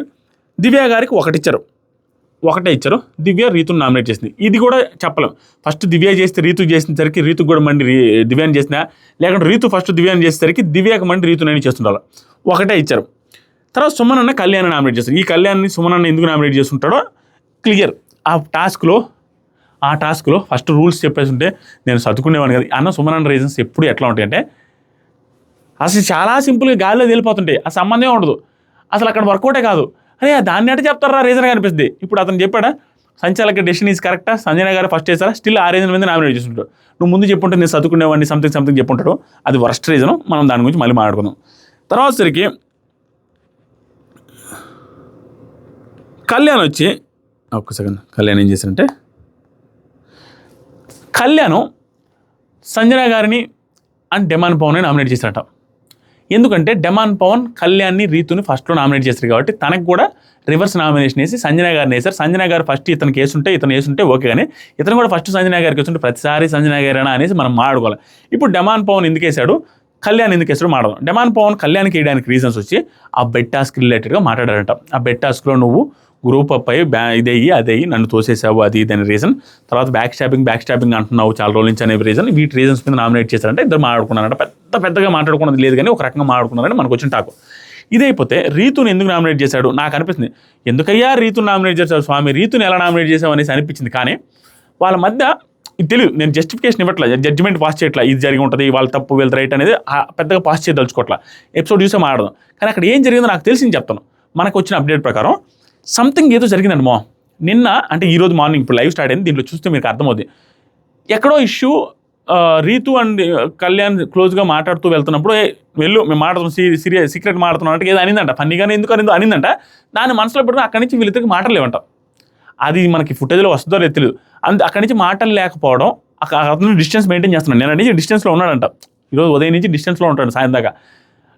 దివ్య గారికి ఒకటే ఇచ్చారు. దివ్య రీతుని నామినేట్ చేసింది. ఇది కూడా చెప్పలేం. ఫస్ట్ దివ్య చేస్తే రీతు చేసేసరికి రీతుకు కూడా మండి దివ్యాన్ని చేసినా, లేకుంటే రీతు ఫస్ట్ దివ్యాన్ని చేసేసరికి దివ్యకు మండి రీతునని చేస్తుండాలి. ఒకటే ఇచ్చారు. తర్వాత సుమన్ అన్న కళ్యాణ్ నామినేట్ చేస్తారు. ఈ కళ్యాణ్ని సుమన్ అన్న ఎందుకు నామినేట్ చేస్తుంటాడో క్లియర్. ఆ టాస్క్లో ఫస్ట్ రూల్స్ చెప్పేసి ఉంటే నేను చదువుకునేవాడిని కదా. అన్న సుమన్ అన్న రీజన్స్ ఎప్పుడు ఎట్లా ఉంటాయంటే అసలు చాలా సింపుల్గా గాలిలో తేలిపోతుంటాయి, ఆ సంబంధమే ఉండదు, అసలు అక్కడ వర్కౌటే కాదు. అరే దాన్ని అంటే చెప్తారా రీజన్గా అనిపిస్తుంది. ఇప్పుడు అతను చెప్పాడా సంచాలక డెసిషన్ ఈజ్ కరెక్టా, సంజన గారు ఫస్ట్ చేశారా, స్టిల్ ఆ రీజన్ మీద నామినేట్ చేస్తుంటాడు. నువ్వు ముందు చెప్పుంటే నేను చదువుకునేవాడిని సంథింగ్ చెప్పుంటాడు, అది వర్స్ట్ రీజను. మనం దాని గురించి మళ్ళీ మాట్లాడుకుందాం. తర్వాత సరికి కళ్యాణ్ వచ్చి ఒక్క సెకండ్, కళ్యాణ్ ఏం చేశారంటే కళ్యాణ్ సంజన గారిని అండ్ డెమాన్ పవన్ని నామినేట్ చేశారట. ఎందుకంటే డెమాన్ పవన్ కళ్యాణ్ని రీతుని ఫస్ట్లో నామినేట్ చేస్తారు కాబట్టి తనకు కూడా రివర్స్ నామినేషన్ వేసి సంజన గారిని వేశారు. సంజన గారు ఫస్ట్ ఇతను వేసుంటే ఓకే, కానీ ఇతను కూడా ఫస్ట్ సంజన గారికి వేస్తుంటే ప్రతిసారి సంజన గారేనా అనేసి మనం మాట్లాడుకోవాలి. ఇప్పుడు డెమాన్ పవన్ ఎందుకు వేశాడు, కళ్యాణ్ ఎందుకు వేసాడు మాట్లాడదాం. డెమాన్ పవన్ కళ్యాణ్కి వేయడానికి రీజన్స్ వచ్చి ఆ బెడ్ టాస్క్ రిలేటెడ్గా మాట్లాడారట. ఆ బెడ్ టాస్క్లో నువ్వు గ్రూప్ అప్ అయ్యి అదయ్యి నన్ను తోసేసావు, అది ఇదని రీజన్. తర్వాత బ్యాక్ స్టాపింగ్ అంటున్నావు చాలా రోజుల నుంచి అనే రీజన్. వీటి రీజన్స్ మీద నామినేట్ చేశారంటే ఇద్దరు మాట్లాడుకున్నారంట. పెద్దగా మాట్లాడుకున్నది లేదు, కానీ ఒక రకంగా మాట్లాడుకున్నారని మనకు వచ్చిన టాకు. ఇదైపోతే రీతుని ఎందుకు నామినేట్ చేశాడు నాకు అనిపిస్తుంది. ఎందుకయ్యా రీతుని నామినేట్ చేశాడు స్వామి, రీతుని ఎలా నామినేట్ చేసావు అనేసి అనిపించింది. కానీ వాళ్ళ మధ్య ఇది తెలియదు. నేను జస్టిఫికేషన్ ఇవ్వట్లేదు, జడ్జిమెంట్ పాస్ చేయట్లా, ఇది జరిగి ఉంటుంది, వాళ్ళ తప్పు వీళ్ళ రైట్ అనేది పెద్దగా పాస్ చేయదలుచుకోవట్లా. ఎపిసోడ్ చూసే మాట్లాడదాం. కానీ అక్కడ ఏం జరిగిందో నాకు తెలిసింది చెప్తాను. మనకు వచ్చిన అప్డేట్ ప్రకారం సంథింగ్ ఏదో జరిగిందండి నిన్న, అంటే ఈరోజు మార్నింగ్ ఇప్పుడు లైవ్ స్టార్ట్ అయింది. దీంట్లో చూస్తే మీకు అర్థమవుతుంది. ఎక్కడో ఇష్యూ రీతు అండ్ కళ్యాణ్ క్లోజ్గా మాట్లాడుతూ వెళ్తున్నప్పుడు మేము మాట్లాడుతున్నాం సీక్రెట్ మాట్లాడుతున్నాం అంటే ఏదో అనిందంట. ఫన్నీగానే ఎందుకు అనిందంట. దాన్ని మనసులో పెట్టుకుని అక్కడి నుంచి వీళ్ళిద్దరికి మాటలేవంట. అది మనకి ఫుటేజ్లో వస్తుందో లేదు తెలియదు. అక్కడి నుంచి మాటలు లేకపోవడం, అతను డిస్టెన్స్ మెయింటైన్ చేస్తున్నాడు. నేను నుంచి డిస్టెన్స్లో ఉన్నాడంట. ఈరోజు ఉదయం నుంచి డిస్టెన్స్లో ఉంటాడు, సాయం దాకా.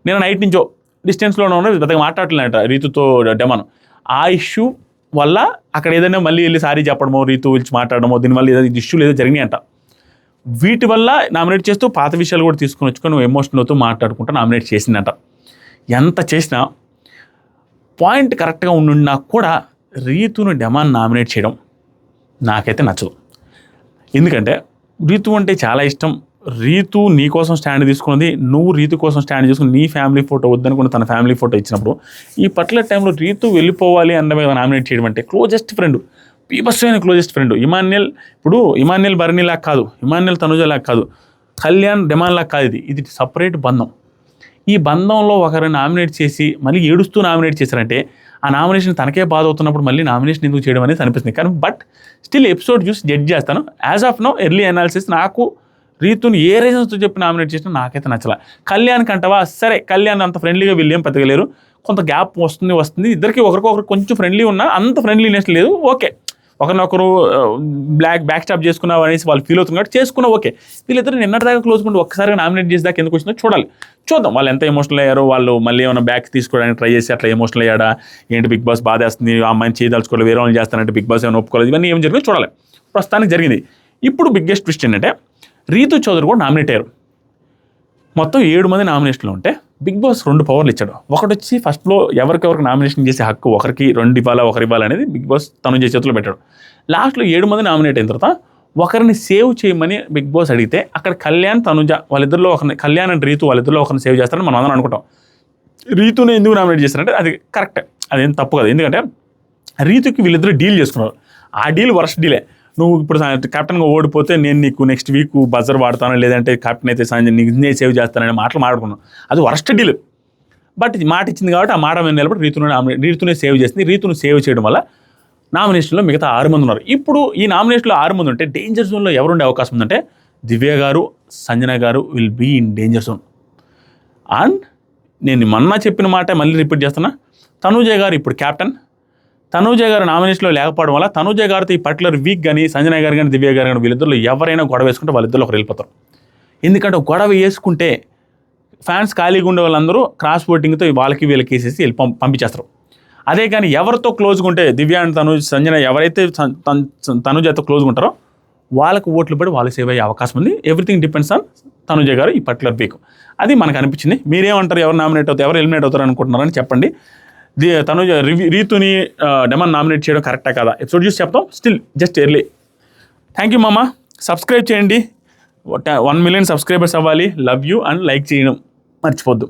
నేను నైట్ నుంచో డిస్టెన్స్లోనే ఉన్నాడు, పెద్దగా మాట్లాడలేదంట రీతుతో డెమాన్. ఆ ఇష్యూ వల్ల అక్కడ ఏదైనా మళ్ళీ వెళ్ళి సారీ చెప్పడమో, రీతు పిలిచి మాట్లాడమో, దీనివల్ల ఏదైనా ఇష్యూలు ఏదో జరిగినాయంట. వీటి వల్ల నామినేట్ చేస్తూ పాత విషయాలు కూడా తీసుకుని వచ్చుకొని నువ్వు ఎమోషనల్ అవుతూ మాట్లాడుకుంటూ నామినేట్ చేసిందంట. ఎంత చేసినా పాయింట్ కరెక్ట్గా ఉండున్నా కూడా రీతును డెమాన్ నామినేట్ చేయడం నాకైతే నచ్చదు. ఎందుకంటే రీతు అంటే చాలా ఇష్టం. రీతు నీ కోసం స్టాండ్ తీసుకున్నది, నువ్వు రీతు కోసం స్టాండ్ తీసుకుని నీ ఫ్యామిలీ ఫోటో వద్దనుకుని తన ఫ్యామిలీ ఫోటో ఇచ్చినప్పుడు ఈ పర్టికులర్ టైంలో రీతు వెళ్ళిపోవాలి అన్న మీద నామినేట్ చేయడం అంటే క్లోజెస్ట్ ఫ్రెండ్, పీపస్సైన క్లోజెస్ట్ ఫ్రెండ్. ఇమాన్యుయల్ బర్నీలాగా కాదు, ఇమాన్యుయల్ తనుజలాగా కాదు, కళ్యాణ్ డెమాన్లాగా కాదు. ఇది సపరేట్ బంధం. ఈ బంధంలో ఒకరిని నామినేట్ చేసి మళ్ళీ ఏడుస్తూ నామినేట్ చేశారంటే ఆ నామినేషన్ తనకే బాధ అవుతున్నప్పుడు మళ్ళీ నామినేషన్ ఎందుకు చేయడం అనేది అనిపిస్తుంది. కానీ బట్ స్టిల్ ఎపిసోడ్ చూసి జడ్జ్ చేస్తాను. As of now early analysis నాకు రీతుని ఏ రీజన్స్తో చెప్పి నామినేట్ చేసినా నాకైతే నచ్చలా. కళ్యాణ్ కంటవా సరే, కళ్యాణ్ అంత ఫ్రెండ్లీగా వీళ్ళు ఏం పెద్దగలేరు, కొంత గ్యాప్ వస్తుంది ఇద్దరికి ఒకరికొకరు కొంచెం ఫ్రెండ్లీ ఉన్నా అంత ఫ్రెండ్లీనెస్ లేదు. ఓకే, ఒకరినొకరు బ్యాక్ స్టాప్ చేసుకున్నావు అనేసి వాళ్ళు ఫీల్ అవుతుంది కాబట్టి చేసుకున్నా ఓకే. వీళ్ళిద్దరు నిన్నటిదాకా క్లోజ్ కుంటూ ఒక్కసారిగా నామినేట్ చేసేదాకా ఎందుకు వచ్చిందో చూద్దాం వాళ్ళు ఎంత ఎమోషనల్ అయ్యారో, వాళ్ళు మళ్ళీ ఏమైనా బ్యాక్ తీసుకోవడానికి ట్రై చేసి అట్లా ఎమోషనల్ అయ్యాడా ఏంటి, బిగ్ బాస్ బాధేస్తుంది ఆ అమ్మాయిని చేయదలుచుకోవాలి వేరే వాళ్ళు చేస్తానంటే బిగ్ బాస్ ఏమైనా ఒప్పుకోలేదు, ఇవన్నీ ఏం జరిగిందో చూడాలి. ప్రస్తుతానికి జరిగింది. ఇప్పుడు బిగ్గెస్ట్ ట్విస్ట్ ఏంటంటే రీతు చౌదరి కూడా నామినేట్ అయ్యారు. మొత్తం 7 మంది నామినేషన్లు ఉంటే బిగ్ బాస్ 2 పవర్లు ఇచ్చాడు. ఒకటి వచ్చి ఫస్ట్లో ఎవరికెవరికి నామినేషన్ చేసే హక్కు, ఒకరికి 2 ఇవ్వాలా ఒకరు ఇవ్వాలనేది బిగ్ బాస్ తనుజ చేతిలో పెట్టాడు. లాస్ట్లో 7 మంది నామినేట్ అయిన తర్వాత ఒకరిని సేవ్ చేయమని బిగ్ బాస్ అడిగితే అక్కడ కళ్యాణ్ తనుజ వాళ్ళిద్దరిలో ఒకరిని, కళ్యాణ్ అండ్ రీతు వాళ్ళిద్దరిలో ఒకరిని సేవ్ చేస్తారని మనం అందరం అనుకుంటాం. రీతుని ఎందుకు నామినేట్ చేస్తారంటే అది కరెక్టే, అదేం తప్పు కదా. ఎందుకంటే రీతుకి వీళ్ళిద్దరూ డీల్ చేసుకున్నారు. ఆ డీల్ వర్స్ట్ డీలే. నువ్వు ఇప్పుడు కెప్టెన్గా ఓడిపోతే నేను నీకు నెక్స్ట్ వీక్ బజర్ వాడతాను, లేదంటే కెప్టెన్ అయితే నేను సేవ్ చేస్తానని మాటలు మాట్లాడుకున్నాను. అది వర్స్ట్ డీల్. బట్ మాట ఇచ్చింది కాబట్టి ఆ మాట మీద నిలబడి రీతునే సేవ్ చేసింది. రీతును సేవ్ చేయడం వల్ల నామినేషన్లో మిగతా 6 మంది ఉన్నారు. ఇప్పుడు ఈ నామినేషన్లో 6 మంది ఉంటే డేంజర్ జోన్లో ఎవరుండే అవకాశం ఉందంటే దివ్య గారు, సంజన గారు will be in danger zone. And నేను మొన్న చెప్పిన మాట మళ్ళీ రిపీట్ చేస్తున్నా, తనూజ గారు ఇప్పుడు క్యాప్టెన్. తనూజ గారు నామినేషన్లో లేకపోవడం వల్ల తనూజ గారితో ఈ పర్టికులర్ వీక్ కానీ సంజన గారు కానీ దివ్య గారు కానీ వీళ్ళిద్దరిలో ఎవరైనా గొడవ వేసుకుంటే వాళ్ళిద్దరిలో ఒకరు వెళ్ళిపోతారు. ఎందుకంటే గొడవ వేసుకుంటే ఫ్యాన్స్ ఖాళీగా ఉండే వాళ్ళందరూ క్రాస్ ఓటింగ్తో వాళ్ళకి వీళ్ళకి వేసేసి వెళ్ళి పంపించేస్తారు. అదే కానీ ఎవరితో క్లోజ్గా ఉంటే దివ్య అండ్ సంజన ఎవరైతే తనుజతో క్లోజ్గా ఉంటారో వాళ్ళకు ఓట్లు పడి వాళ్ళు సేవ్ అయ్యే అవకాశం ఉంది. ఎవ్రీథింగ్ డిపెండ్స్ ఆన్ తనుజ గారు ఈ పర్టికులర్ వీక్. అది మనకు అనిపించింది. మీరేమంటారు, ఎవరు నామినేట్ అవుతారు, ఎవరు ఎలిమినేట్ అవుతారు అనుకుంటున్నారని చెప్పండి. తనుజ రీతుని డెమన్ నామినేట్ చేయడం కరెక్టా కదా ఎపిసోడ్ చూసి చెప్తాం. Still just early. Thank you మామ. సబ్స్క్రైబ్ చేయండి. 1 million సబ్స్క్రైబర్స్ అవ్వాలి. లవ్ యూ అండ్ లైక్ చేయడం మర్చిపోద్దు.